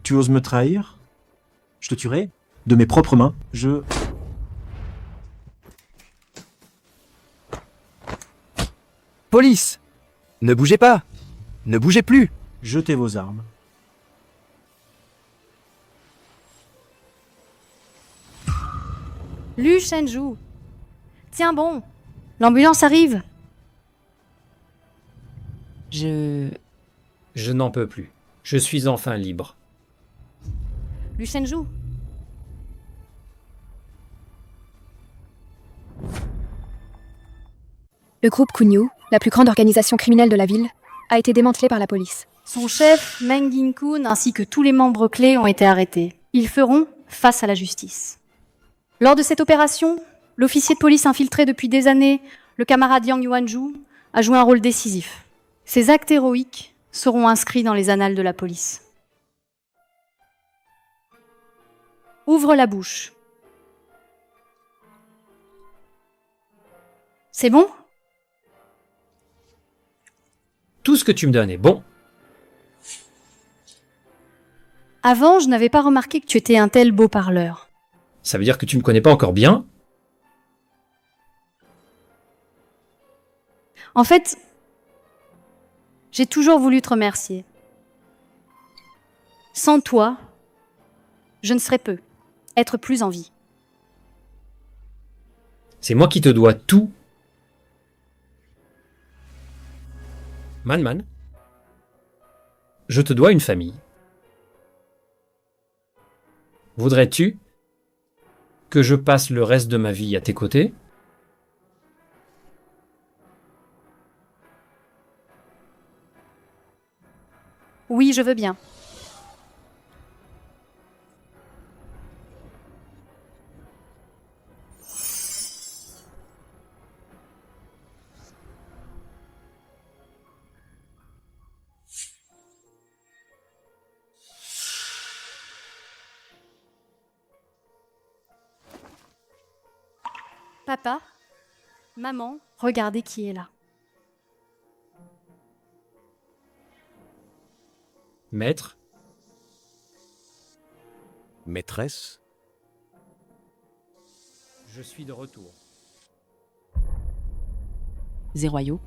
Tu oses me trahir? Je te tuerai de mes propres mains. Police! Ne bougez pas! Ne bougez plus! Jetez vos armes. Lu Shenju. Tiens bon, l'ambulance arrive. Je n'en peux plus. Je suis enfin libre. Lu Shenju. Le groupe Kunyu, la plus grande organisation criminelle de la ville, a été démantelé par la police. Son chef, Meng Yin-kun, ainsi que tous les membres clés ont été arrêtés. Ils feront face à la justice. Lors de cette opération, l'officier de police infiltré depuis des années, le camarade Yang Yuanzhu, a joué un rôle décisif. Ses actes héroïques seront inscrits dans les annales de la police. Ouvre la bouche. C'est bon? Tout ce que tu me donnes est bon. Avant, je n'avais pas remarqué que tu étais un tel beau parleur. Ça veut dire que tu me connais pas encore bien. En fait, j'ai toujours voulu te remercier. Sans toi, je ne serais peu, être plus en vie. C'est moi qui te dois tout. Man, je te dois une famille. Voudrais-tu que je passe le reste de ma vie à tes côtés? Oui, je veux bien. Papa, maman, regardez qui est là. Maître, Maîtresse, je suis de retour. Zéroyau,